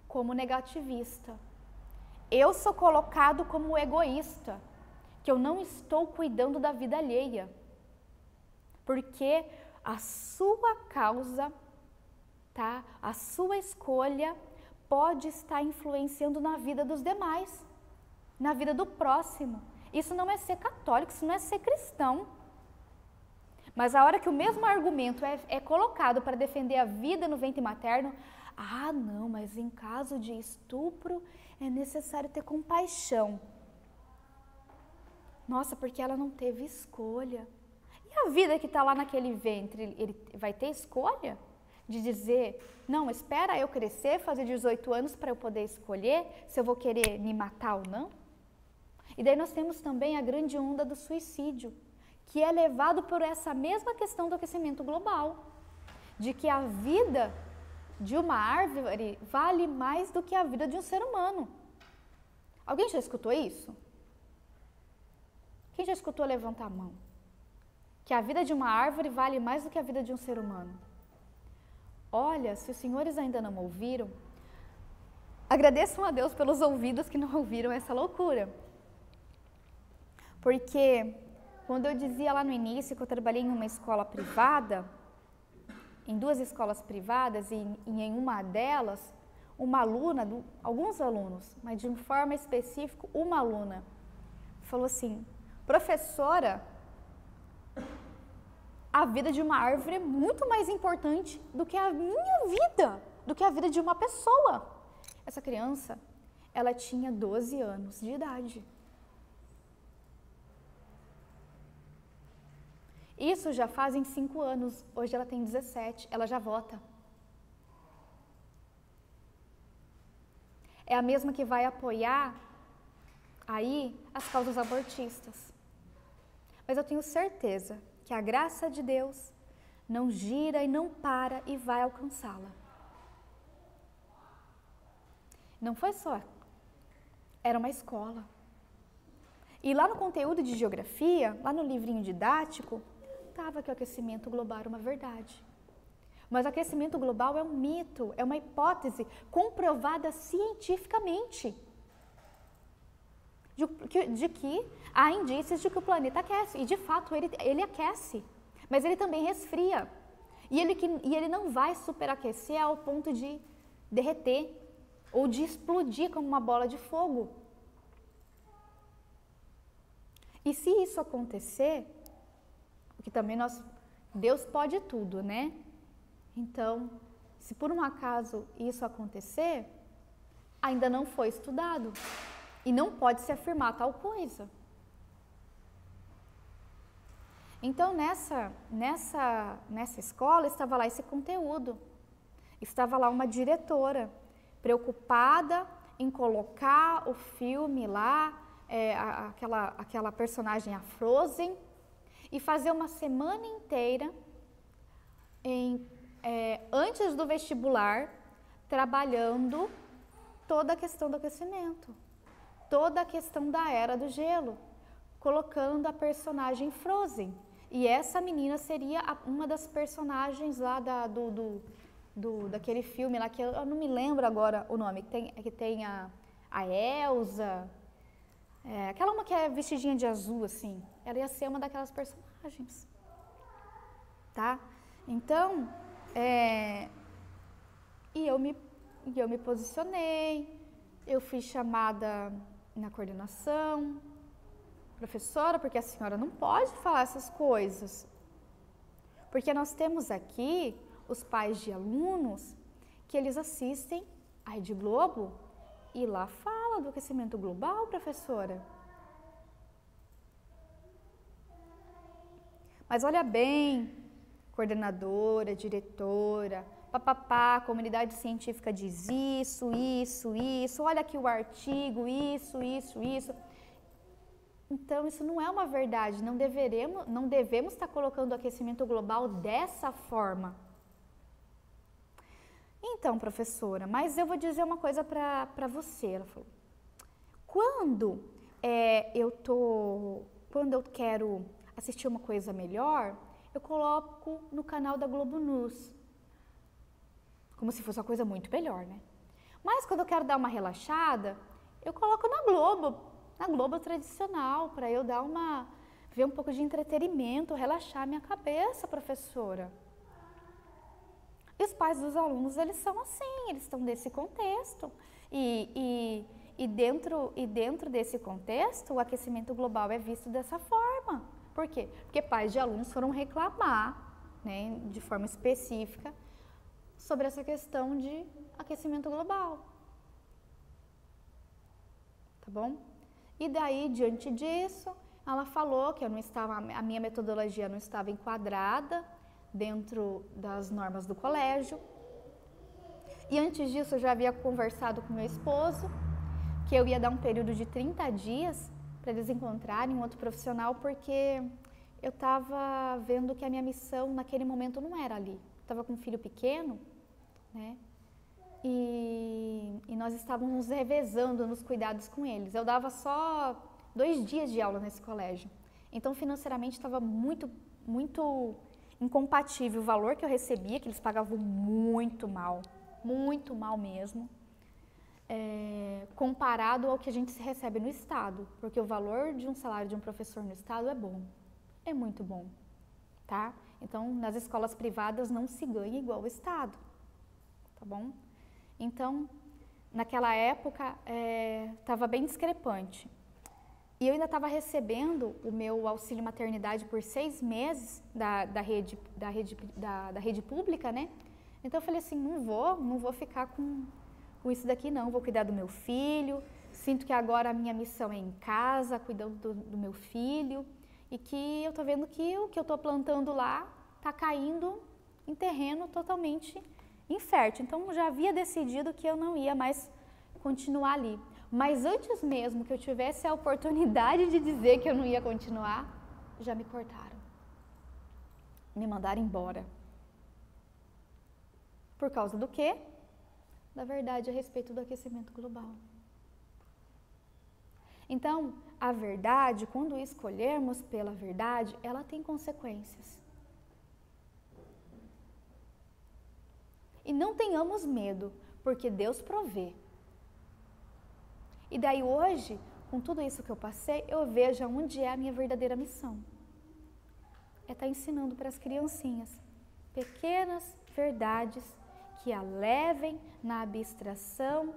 como negativista. Eu sou colocado como egoísta, que eu não estou cuidando da vida alheia. Porque a sua causa, tá? A sua escolha pode estar influenciando na vida dos demais, na vida do próximo. Isso não é ser católico, isso não é ser cristão. Mas a hora que o mesmo argumento é colocado para defender a vida no ventre materno, ah, não, mas em caso de estupro é necessário ter compaixão. Nossa, porque ela não teve escolha. E a vida que está lá naquele ventre, ele vai ter escolha? De dizer, não, espera eu crescer, fazer 18 anos para eu poder escolher se eu vou querer me matar ou não? E daí nós temos também a grande onda do suicídio, que é levado por essa mesma questão do aquecimento global, de que a vida de uma árvore vale mais do que a vida de um ser humano. Alguém já escutou isso? Quem já escutou, levanta a mão. Que a vida de uma árvore vale mais do que a vida de um ser humano. Olha, se os senhores ainda não ouviram, agradeçam a Deus pelos ouvidos que não ouviram essa loucura. Porque quando eu dizia lá no início que eu trabalhei em uma escola privada, em 2 escolas privadas e em uma delas, uma aluna, alguns alunos, mas de uma forma específica, uma aluna, falou assim, professora, a vida de uma árvore é muito mais importante do que a minha vida, do que a vida de uma pessoa. Essa criança, ela tinha 12 anos de idade. Isso já fazem 5 anos, hoje ela tem 17, ela já vota. É a mesma que vai apoiar aí as causas abortistas. Mas eu tenho certeza que a graça de Deus não gira e não para e vai alcançá-la. Não foi só, era uma escola. E lá no conteúdo de geografia, lá no livrinho didático, estava que o aquecimento global era uma verdade. Mas o aquecimento global é um mito, é uma hipótese comprovada cientificamente de que há indícios de que o planeta aquece. E de fato ele aquece, mas ele também resfria. E ele não vai superaquecer ao ponto de derreter ou de explodir como uma bola de fogo. E se isso acontecer, que também Deus pode tudo, né? Então, se por um acaso isso acontecer, ainda não foi estudado e não pode se afirmar tal coisa. Então, nessa escola estava lá esse conteúdo, estava lá uma diretora preocupada em colocar o filme lá, aquela personagem, a Frozen, e fazer uma semana inteira, antes do vestibular, trabalhando toda a questão do aquecimento, toda a questão da era do gelo, colocando a personagem Frozen. E essa menina seria uma das personagens lá daquele filme lá, que eu não me lembro agora o nome, que tem a Elsa, aquela uma que é vestidinha de azul, assim, ela ia ser uma daquelas personagens, tá? Então, e eu me posicionei, eu fui chamada na coordenação, professora, porque a senhora não pode falar essas coisas, porque nós temos aqui os pais de alunos que eles assistem a Rede Globo e lá fala do aquecimento global, professora. Mas olha bem, coordenadora, diretora, papapá, a comunidade científica diz isso, olha aqui o artigo, isso. Então, isso não é uma verdade, não devemos estar colocando o aquecimento global dessa forma. Então, professora, mas eu vou dizer uma coisa para você, ela falou, quando eu quero assistir uma coisa melhor, eu coloco no canal da Globo News, como se fosse uma coisa muito melhor, né? Mas quando eu quero dar uma relaxada, eu coloco na Globo tradicional, para eu ver um pouco de entretenimento, relaxar minha cabeça, professora. E os pais dos alunos, eles são assim, eles estão nesse contexto. E dentro desse contexto, o aquecimento global é visto dessa forma. Por quê? Porque pais de alunos foram reclamar, né, de forma específica, sobre essa questão de aquecimento global. Tá bom? E daí, diante disso, ela falou que a minha metodologia não estava enquadrada dentro das normas do colégio. E antes disso, eu já havia conversado com meu esposo, que eu ia dar um período de 30 dias para eles encontrarem um outro profissional, porque eu estava vendo que a minha missão naquele momento não era ali. Estava com um filho pequeno, né? E nós estávamos nos revezando nos cuidados com eles. Eu dava só 2 dias de aula nesse colégio. Então, financeiramente, estava muito incompatível o valor que eu recebia, que eles pagavam muito mal mesmo, comparado ao que a gente recebe no Estado. Porque o valor de um salário de um professor no Estado é bom, é muito bom, tá? Então, nas escolas privadas não se ganha igual o Estado, tá bom? Então, naquela época, estava bem discrepante. E eu ainda estava recebendo o meu auxílio maternidade por 6 meses da rede pública, né? Então, eu falei assim, não vou ficar com isso daqui não, vou cuidar do meu filho, sinto que agora a minha missão é em casa, cuidando do meu filho, e que eu estou vendo que o que eu estou plantando lá está caindo em terreno totalmente infértil. Então, já havia decidido que eu não ia mais continuar ali. Mas antes mesmo que eu tivesse a oportunidade de dizer que eu não ia continuar, já me cortaram. Me mandaram embora. Por causa do quê? Da verdade a respeito do aquecimento global. Então, a verdade, quando escolhermos pela verdade, ela tem consequências. E não tenhamos medo, porque Deus provê. E daí hoje, com tudo isso que eu passei, eu vejo onde é a minha verdadeira missão. É estar ensinando para as criancinhas pequenas verdades que a levem na abstração,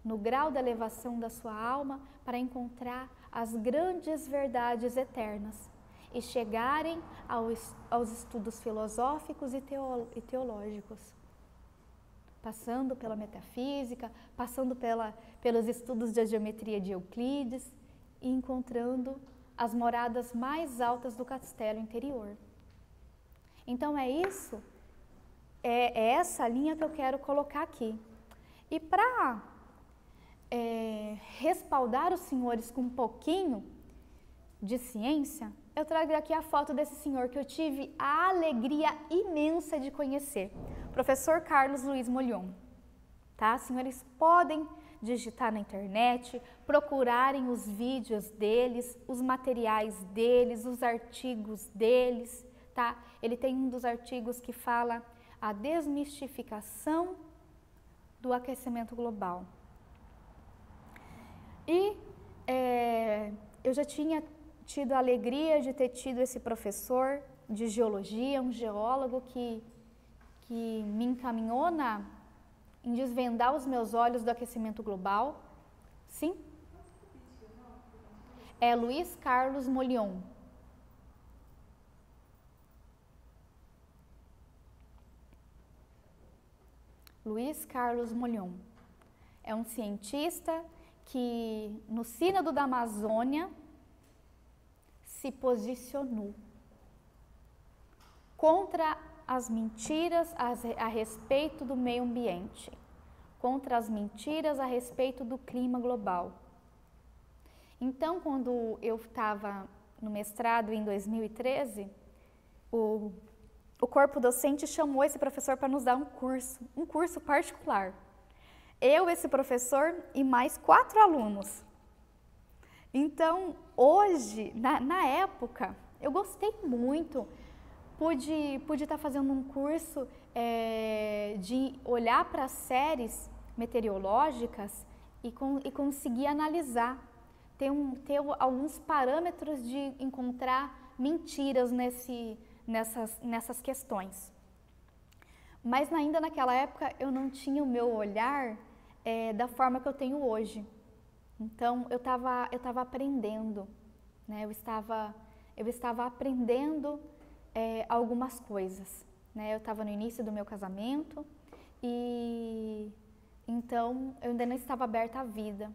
no grau da elevação da sua alma, para encontrar as grandes verdades eternas e chegarem aos estudos filosóficos e teológicos. Passando pela metafísica, passando pelos estudos da geometria de Euclides e encontrando as moradas mais altas do castelo interior. Então é isso, é essa linha que eu quero colocar aqui. E para respaldar os senhores com um pouquinho de ciência, eu trago aqui a foto desse senhor que eu tive a alegria imensa de conhecer. Professor Carlos Luiz Molion, tá? Senhores podem digitar na internet, procurarem os vídeos deles, os materiais deles, os artigos deles, tá? Ele tem um dos artigos que fala a desmistificação do aquecimento global. E eu já tinha tido a alegria de ter tido esse professor de geologia, um geólogo que me encaminhou em desvendar os meus olhos do aquecimento global. Sim? É Luiz Carlos Molion. Luiz Carlos Molion é um cientista que no Sínodo da Amazônia se posicionou contra as mentiras a respeito do meio ambiente, contra as mentiras a respeito do clima global. Então, quando eu estava no mestrado em 2013, o corpo docente chamou esse professor para nos dar um curso particular. Eu, esse professor e mais 4 alunos. Então, hoje, na época, eu gostei muito, pude estar fazendo um curso de olhar para as séries meteorológicas e conseguir analisar, ter alguns parâmetros de encontrar mentiras nessas questões. Mas ainda naquela época eu não tinha o meu olhar da forma que eu tenho hoje. Então eu estava aprendendo, né? Eu estava aprendendo algumas coisas, né? Eu estava no início do meu casamento e então eu ainda não estava aberta à vida,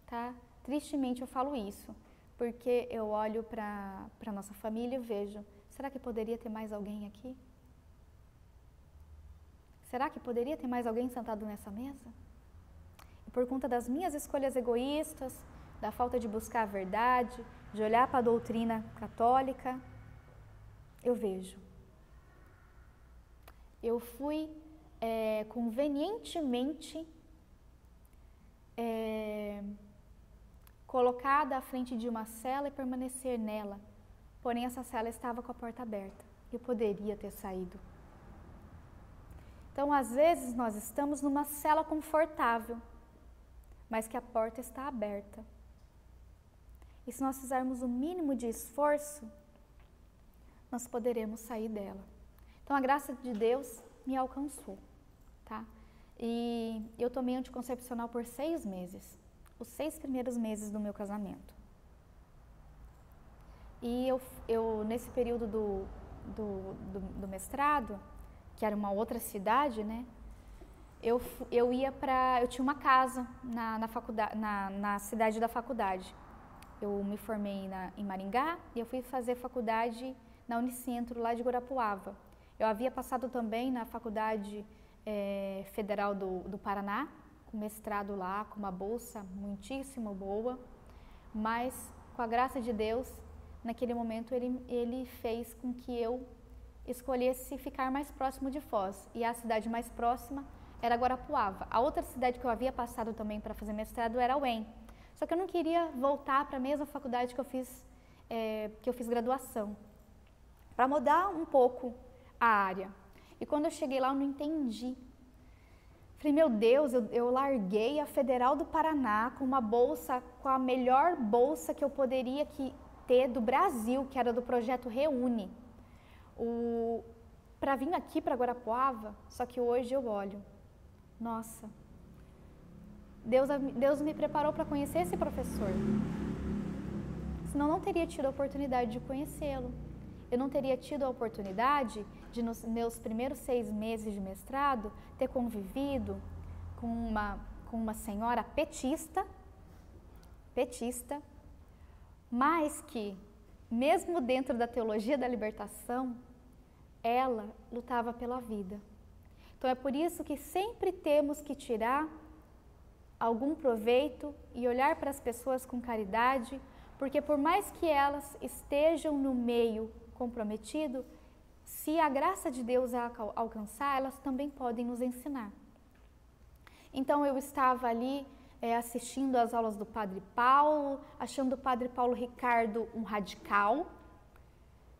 tá? Tristemente eu falo isso, porque eu olho para a nossa família e vejo, será que poderia ter mais alguém aqui? Será que poderia ter mais alguém sentado nessa mesa? E por conta das minhas escolhas egoístas, da falta de buscar a verdade, de olhar para a doutrina católica, eu vejo. Eu fui convenientemente colocada à frente de uma cela e permanecer nela. Porém, essa cela estava com a porta aberta. Eu poderia ter saído. Então, às vezes, nós estamos numa cela confortável, mas que a porta está aberta. E se nós fizermos o mínimo de esforço, nós poderemos sair dela. Então, a graça de Deus me alcançou, tá? E eu tomei anticoncepcional por 6 meses, os 6 primeiros meses do meu casamento. E eu nesse período do mestrado, que era uma outra cidade, né? Eu tinha uma casa na faculdade, na cidade da faculdade. Eu me formei em Maringá e eu fui fazer faculdade na Unicentro, lá de Guarapuava. Eu havia passado também na Faculdade Federal do Paraná, com mestrado lá, com uma bolsa muitíssimo boa, mas com a graça de Deus, naquele momento ele fez com que eu escolhesse ficar mais próximo de Foz, e a cidade mais próxima era Guarapuava. A outra cidade que eu havia passado também para fazer mestrado era UEM, só que eu não queria voltar para a mesma faculdade que eu fiz graduação, para mudar um pouco a área. E quando eu cheguei lá, eu não entendi. Falei, meu Deus, eu larguei a Federal do Paraná com uma bolsa, com a melhor bolsa que eu poderia ter do Brasil, que era do projeto Reúne, para vir aqui para Guarapuava. Só que hoje eu olho, nossa, Deus me preparou para conhecer esse professor, senão não teria tido a oportunidade de conhecê-lo. Eu não teria tido a oportunidade de, nos meus primeiros 6 meses de mestrado, ter convivido com uma senhora petista, mas que, mesmo dentro da teologia da libertação, ela lutava pela vida. Então é por isso que sempre temos que tirar algum proveito e olhar para as pessoas com caridade, porque por mais que elas estejam no meio comprometido, se a graça de Deus a alcançar, elas também podem nos ensinar. Então eu estava ali assistindo às aulas do Padre Paulo, achando o Padre Paulo Ricardo um radical,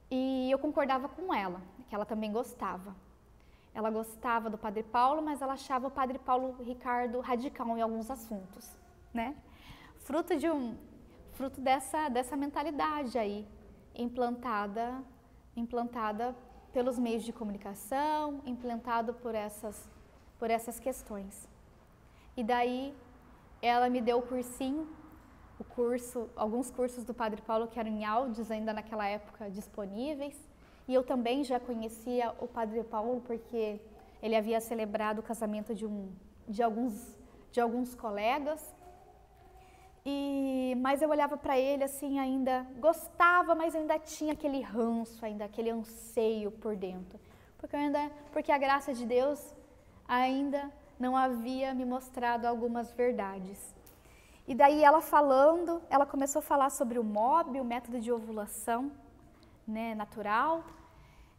e eu concordava com ela, que ela também gostava. Ela gostava do Padre Paulo, mas ela achava o Padre Paulo Ricardo radical em alguns assuntos, né? Fruto dessa mentalidade aí, implantada pelos meios de comunicação, implantado por essas questões. E daí ela me deu o cursinho, alguns cursos do Padre Paulo que eram em áudios ainda naquela época disponíveis. E eu também já conhecia o Padre Paulo porque ele havia celebrado o casamento de alguns colegas. Mas eu olhava para ele assim, ainda gostava, mas ainda tinha aquele ranço, ainda aquele anseio por dentro. Porque a graça de Deus ainda não havia me mostrado algumas verdades. E daí ela começou a falar sobre o MOB, o método de ovulação, né, natural.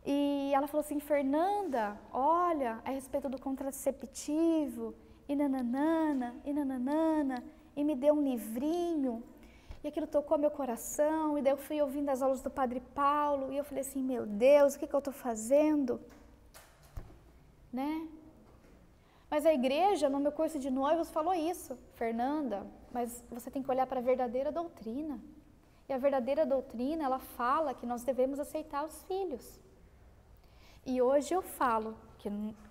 E ela falou assim, Fernanda, olha, a respeito do contraceptivo, e nananana, e me deu um livrinho, e aquilo tocou meu coração, e daí eu fui ouvindo as aulas do Padre Paulo, e eu falei assim, meu Deus, o que eu estou fazendo? Né? Mas a igreja, no meu curso de noivos, falou isso, Fernanda, mas você tem que olhar para a verdadeira doutrina. E a verdadeira doutrina, ela fala que nós devemos aceitar os filhos. E hoje eu falo que,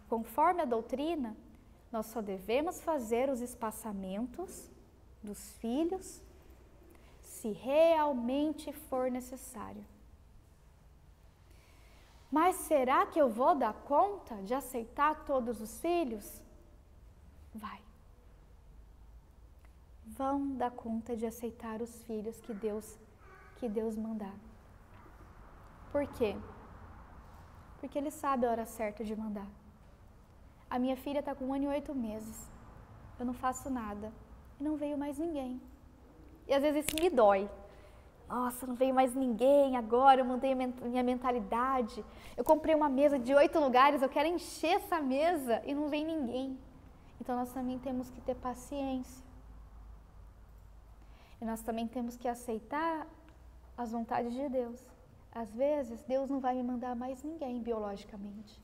conforme a doutrina, nós só devemos fazer os espaçamentos dos filhos se realmente for necessário. Mas será que eu vou dar conta de aceitar todos os filhos? Vai. Vão dar conta de aceitar os filhos que Deus mandar. Por quê? Porque Ele sabe a hora certa de mandar. A minha filha está com 1 ano e 8 meses. Eu não faço nada. E não veio mais ninguém. E às vezes isso me dói. Nossa, não veio mais ninguém agora, eu mudei minha mentalidade. Eu comprei uma mesa de 8 lugares, eu quero encher essa mesa e não vem ninguém. Então nós também temos que ter paciência. E nós também temos que aceitar as vontades de Deus. Às vezes, Deus não vai me mandar mais ninguém biologicamente.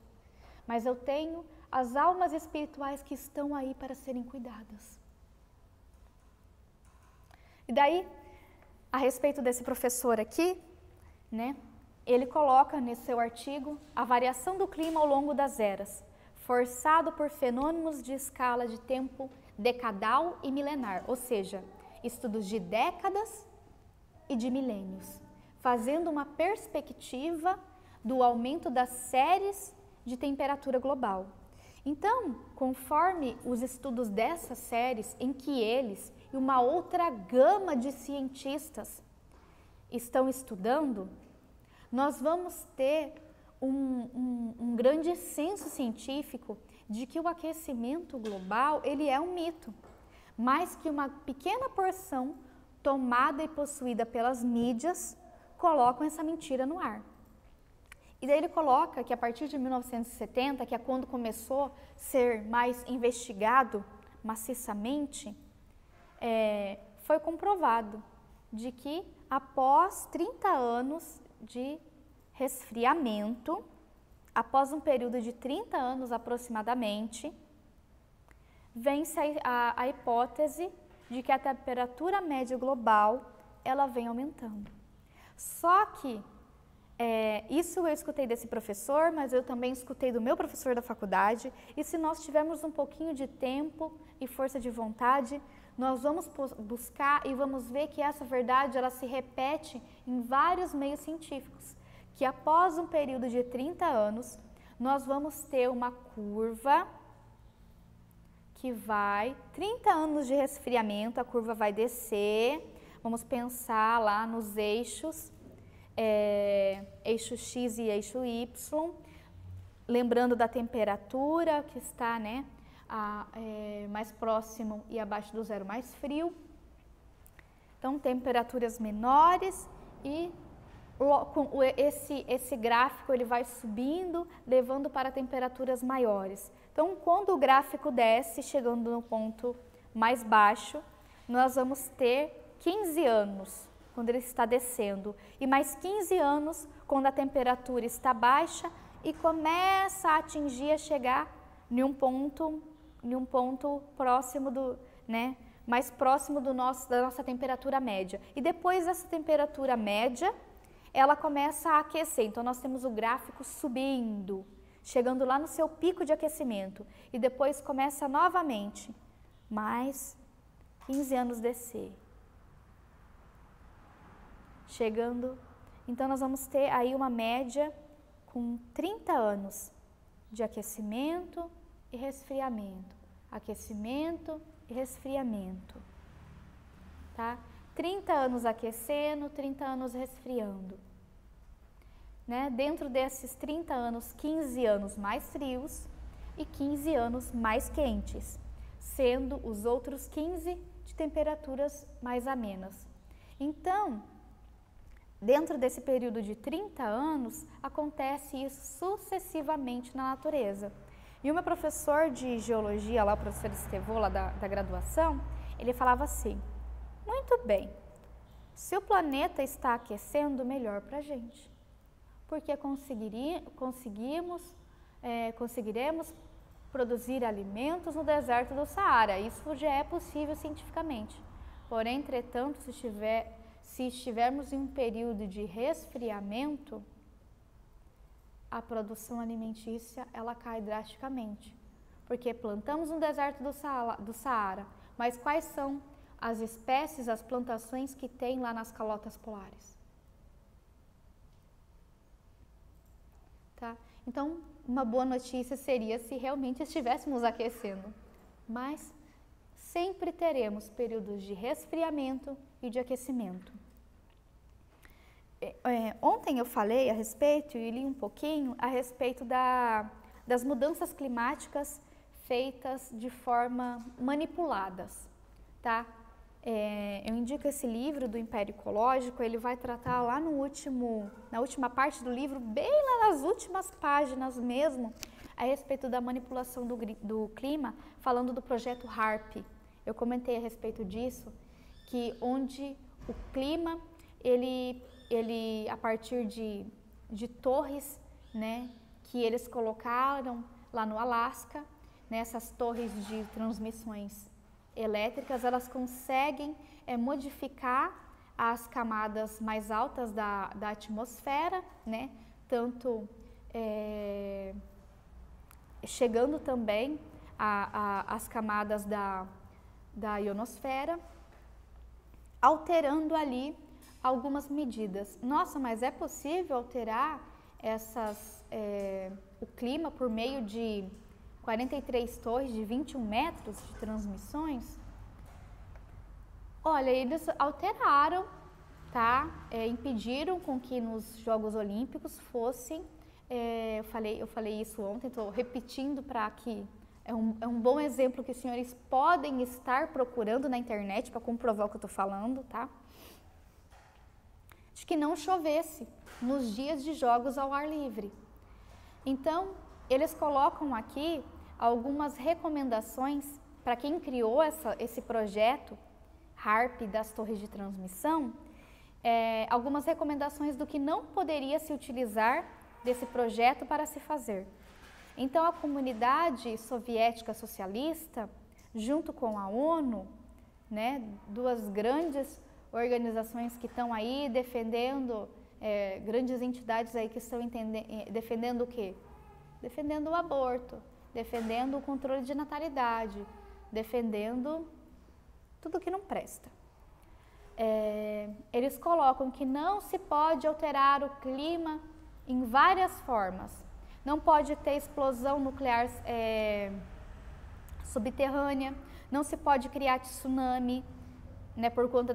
Mas eu tenho as almas espirituais que estão aí para serem cuidadas. E daí, a respeito desse professor aqui, né, ele coloca nesse seu artigo a variação do clima ao longo das eras, forçado por fenômenos de escala de tempo decadal e milenar, ou seja, estudos de décadas e de milênios, fazendo uma perspectiva do aumento das séries de temperatura global. Então, conforme os estudos dessas séries, em que eles e uma outra gama de cientistas estão estudando, nós vamos ter um grande senso científico de que o aquecimento global ele é um mito, mas que uma pequena porção tomada e possuída pelas mídias colocam essa mentira no ar. E daí ele coloca que a partir de 1970, que é quando começou a ser mais investigado maciçamente, foi comprovado de que após 30 anos de resfriamento, após um período de 30 anos aproximadamente, vem-se a hipótese de que a temperatura média global ela vem aumentando. Só que isso eu escutei desse professor, mas eu também escutei do meu professor da faculdade, e se nós tivermos um pouquinho de tempo e força de vontade, nós vamos buscar e vamos ver que essa verdade ela se repete em vários meios científicos, que após um período de 30 anos, nós vamos ter uma curva que vai, 30 anos de resfriamento, a curva vai descer, vamos pensar lá nos eixos, eixo X e eixo Y, lembrando da temperatura que está, né, mais próximo e abaixo do zero mais frio. Então, temperaturas menores e esse gráfico ele vai subindo, levando para temperaturas maiores. Então, quando o gráfico desce, chegando no ponto mais baixo, nós vamos ter 15 anos, quando ele está descendo, e mais 15 anos, quando a temperatura está baixa, e começa a atingir, a chegar em um ponto próximo mais próximo da nossa temperatura média. E depois dessa temperatura média, ela começa a aquecer. Então, nós temos o gráfico subindo, chegando lá no seu pico de aquecimento. E depois começa novamente, mais 15 anos descer. Chegando, então nós vamos ter aí uma média com 30 anos de aquecimento e resfriamento. Aquecimento e resfriamento, tá? 30 anos aquecendo, 30 anos resfriando. Né? Dentro desses 30 anos, 15 anos mais frios e 15 anos mais quentes, sendo os outros 15 de temperaturas mais amenas. Então, dentro desse período de 30 anos, acontece isso sucessivamente na natureza. E o meu professor de geologia, lá, o professor Estevô, lá da graduação, ele falava assim, muito bem, se o planeta está aquecendo, melhor para a gente, porque conseguiremos produzir alimentos no deserto do Saara. Isso já é possível cientificamente. Porém, entretanto, se estivermos em um período de resfriamento, a produção alimentícia ela cai drasticamente, porque plantamos no deserto do Saara, mas quais são as espécies, as plantações que tem lá nas calotas polares? Tá? Então, uma boa notícia seria se realmente estivéssemos aquecendo, mas sempre teremos períodos de resfriamento e de aquecimento. Ontem eu falei a respeito e li um pouquinho a respeito das mudanças climáticas feitas de forma manipuladas, tá? Eu indico esse livro do Império Ecológico, ele vai tratar lá na última parte do livro, bem lá nas últimas páginas mesmo, a respeito da manipulação do clima, falando do projeto HAARP. Eu comentei a respeito disso, que onde o clima, ele a partir de torres, né, que eles colocaram lá no Alasca, né, essas torres de transmissões elétricas, elas conseguem modificar as camadas mais altas da atmosfera, né, tanto chegando também às camadas da ionosfera, alterando ali algumas medidas. Nossa, mas é possível alterar o clima por meio de 43 torres de 21 metros de transmissões? Olha, eles alteraram, tá? Impediram com que nos Jogos Olímpicos fossem, eu falei isso ontem, estou repetindo para que é um bom exemplo que os senhores podem estar procurando na internet para comprovar o que eu estou falando, tá? De que não chovesse nos dias de jogos ao ar livre. Então, eles colocam aqui algumas recomendações para quem criou esse projeto HAARP das torres de transmissão, algumas recomendações do que não poderia se utilizar desse projeto para se fazer. Então, a comunidade soviética socialista, junto com a ONU, né, duas grandes organizações que estão aí defendendo, grandes entidades aí que estão defendendo o quê? Defendendo o aborto, defendendo o controle de natalidade, defendendo tudo que não presta. Eles colocam que não se pode alterar o clima em várias formas. Não pode ter explosão nuclear subterrânea, não se pode criar tsunami, né, por conta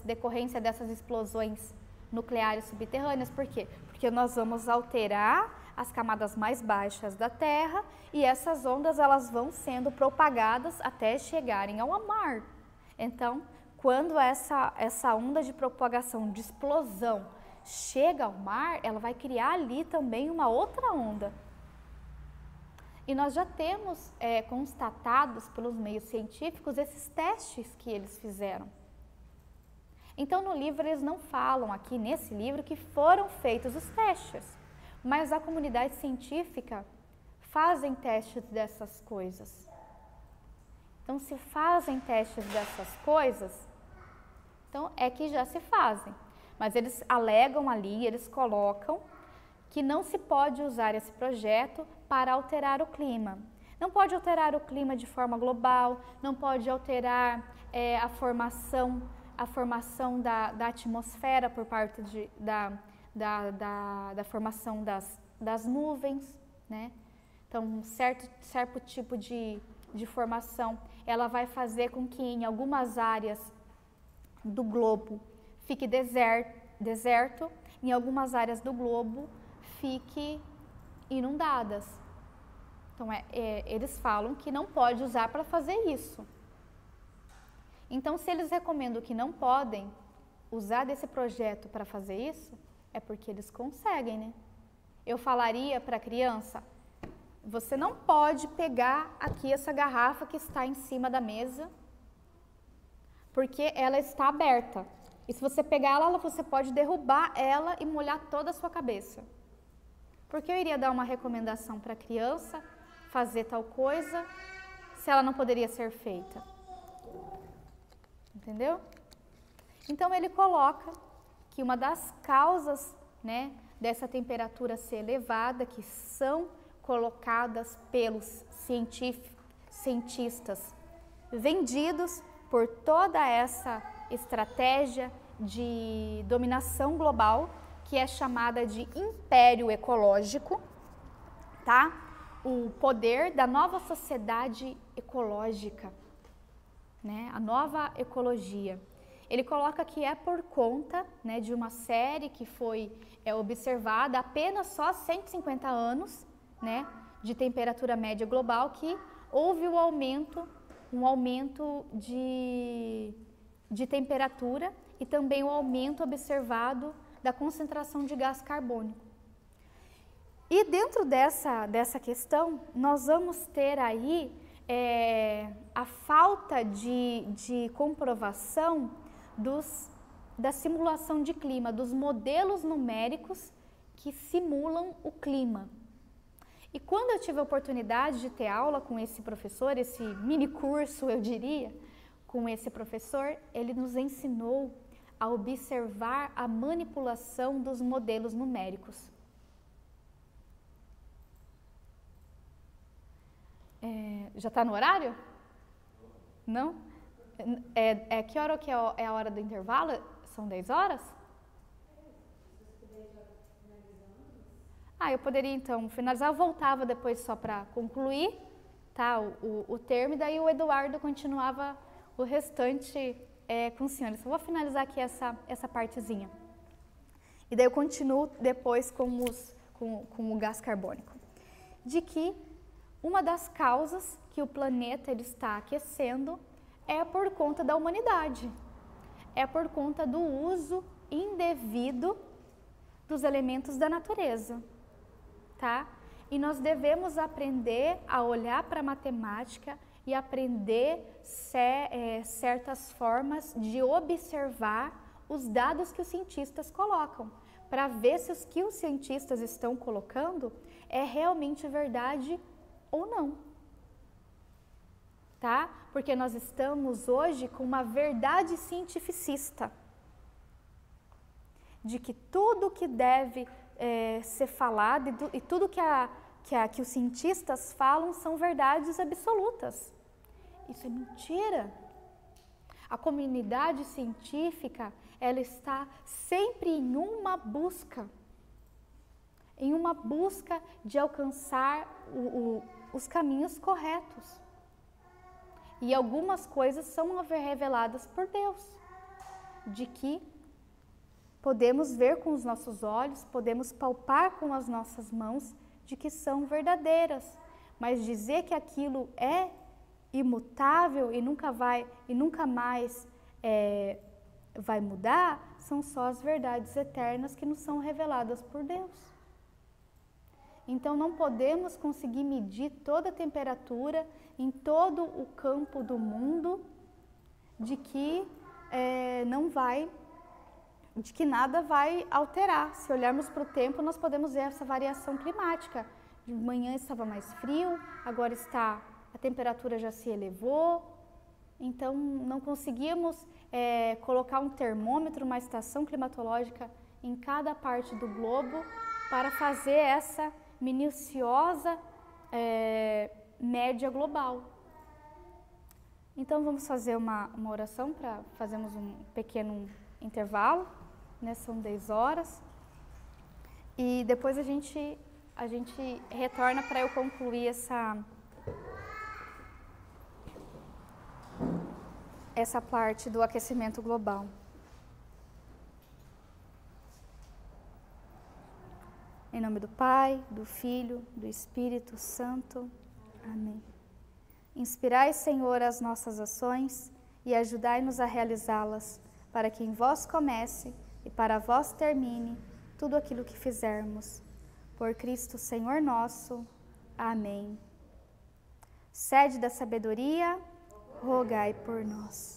decorrência dessas explosões nucleares subterrâneas. Por quê? Porque nós vamos alterar as camadas mais baixas da Terra e essas ondas elas vão sendo propagadas até chegarem ao mar. Então, quando essa onda de propagação, de explosão, chega ao mar, ela vai criar ali também uma outra onda. E nós já temos constatados pelos meios científicos esses testes que eles fizeram. Então, no livro, eles não falam aqui nesse livro que foram feitos os testes. mas a comunidade científica fazem testes dessas coisas. Então, se fazem testes dessas coisas, então é que já se fazem. Mas eles alegam ali, eles colocam que não se pode usar esse projeto para alterar o clima. Não pode alterar o clima de forma global, não pode alterar a formação da atmosfera por parte da formação das nuvens, né? Então, certo tipo de formação, ela vai fazer com que em algumas áreas do globo fique deserto, em algumas áreas do globo fique inundadas. Então, eles falam que não pode usar para fazer isso. Então, se eles recomendam que não podem usar desse projeto para fazer isso, é porque eles conseguem, né? Eu falaria para a criança, você não pode pegar aqui essa garrafa que está em cima da mesa, porque ela está aberta. E se você pegar ela, você pode derrubar ela e molhar toda a sua cabeça. Porque eu iria dar uma recomendação para a criança fazer tal coisa, se ela não poderia ser feita. Entendeu? Então ele coloca que uma das causas, né, dessa temperatura ser elevada, que são colocadas pelos cientistas vendidos por toda essa estratégia de dominação global, que é chamada de império ecológico, tá? O poder da nova sociedade ecológica, né? A nova ecologia. Ele coloca que é por conta, né, de uma série que foi observada apenas só 150 anos, né, de temperatura média global, que houve um aumento de temperatura e também um aumento observado da concentração de gás carbônico. E dentro dessa questão, nós vamos ter aí a falta de comprovação da simulação de clima, dos modelos numéricos que simulam o clima. E quando eu tive a oportunidade de ter aula com esse professor, esse mini curso, eu diria, com esse professor, ele nos ensinou a observar a manipulação dos modelos numéricos. Já está no horário? Não? Que hora que é a hora do intervalo? São 10 horas? Eu poderia então finalizar, eu voltava depois só para concluir, tá, o termo, e daí o Eduardo continuava o restante com os senhores. Eu vou finalizar aqui essa partezinha. E daí eu continuo depois com o gás carbônico. De que uma das causas que o planeta ele está aquecendo é por conta da humanidade. É por conta do uso indevido dos elementos da natureza. Tá? E nós devemos aprender a olhar para a matemática e aprender certas formas de observar os dados que os cientistas colocam, para ver se os que os cientistas estão colocando é realmente verdade ou não. Tá? Porque nós estamos hoje com uma verdade cientificista, de que tudo que deve ser falado e tudo que os cientistas falam são verdades absolutas. Isso é mentira. A comunidade científica, ela está sempre em uma busca de alcançar os caminhos corretos. E algumas coisas são reveladas por Deus, de que podemos ver com os nossos olhos, podemos palpar com as nossas mãos, de que são verdadeiras. Mas dizer que aquilo é imutável e nunca mais vai mudar, são só as verdades eternas que nos são reveladas por Deus. Então não podemos conseguir medir toda a temperatura em todo o campo do mundo, de que não vai de que nada vai alterar. Se olharmos para o tempo, nós podemos ver essa variação climática. De manhã estava mais frio, agora a temperatura já se elevou, então não conseguíamos colocar um termômetro, uma estação climatológica em cada parte do globo para fazer essa minuciosa média global. Então vamos fazer uma oração para fazermos um pequeno intervalo, né? São 10 horas e depois a gente retorna para eu concluir essa parte do aquecimento global. Em nome do Pai, do Filho, do Espírito Santo. Amém. Inspirai, Senhor, as nossas ações e ajudai-nos a realizá-las, para que em vós comece e para vós termine tudo aquilo que fizermos. Por Cristo, Senhor nosso. Amém. Sede da sabedoria, rogai por nós.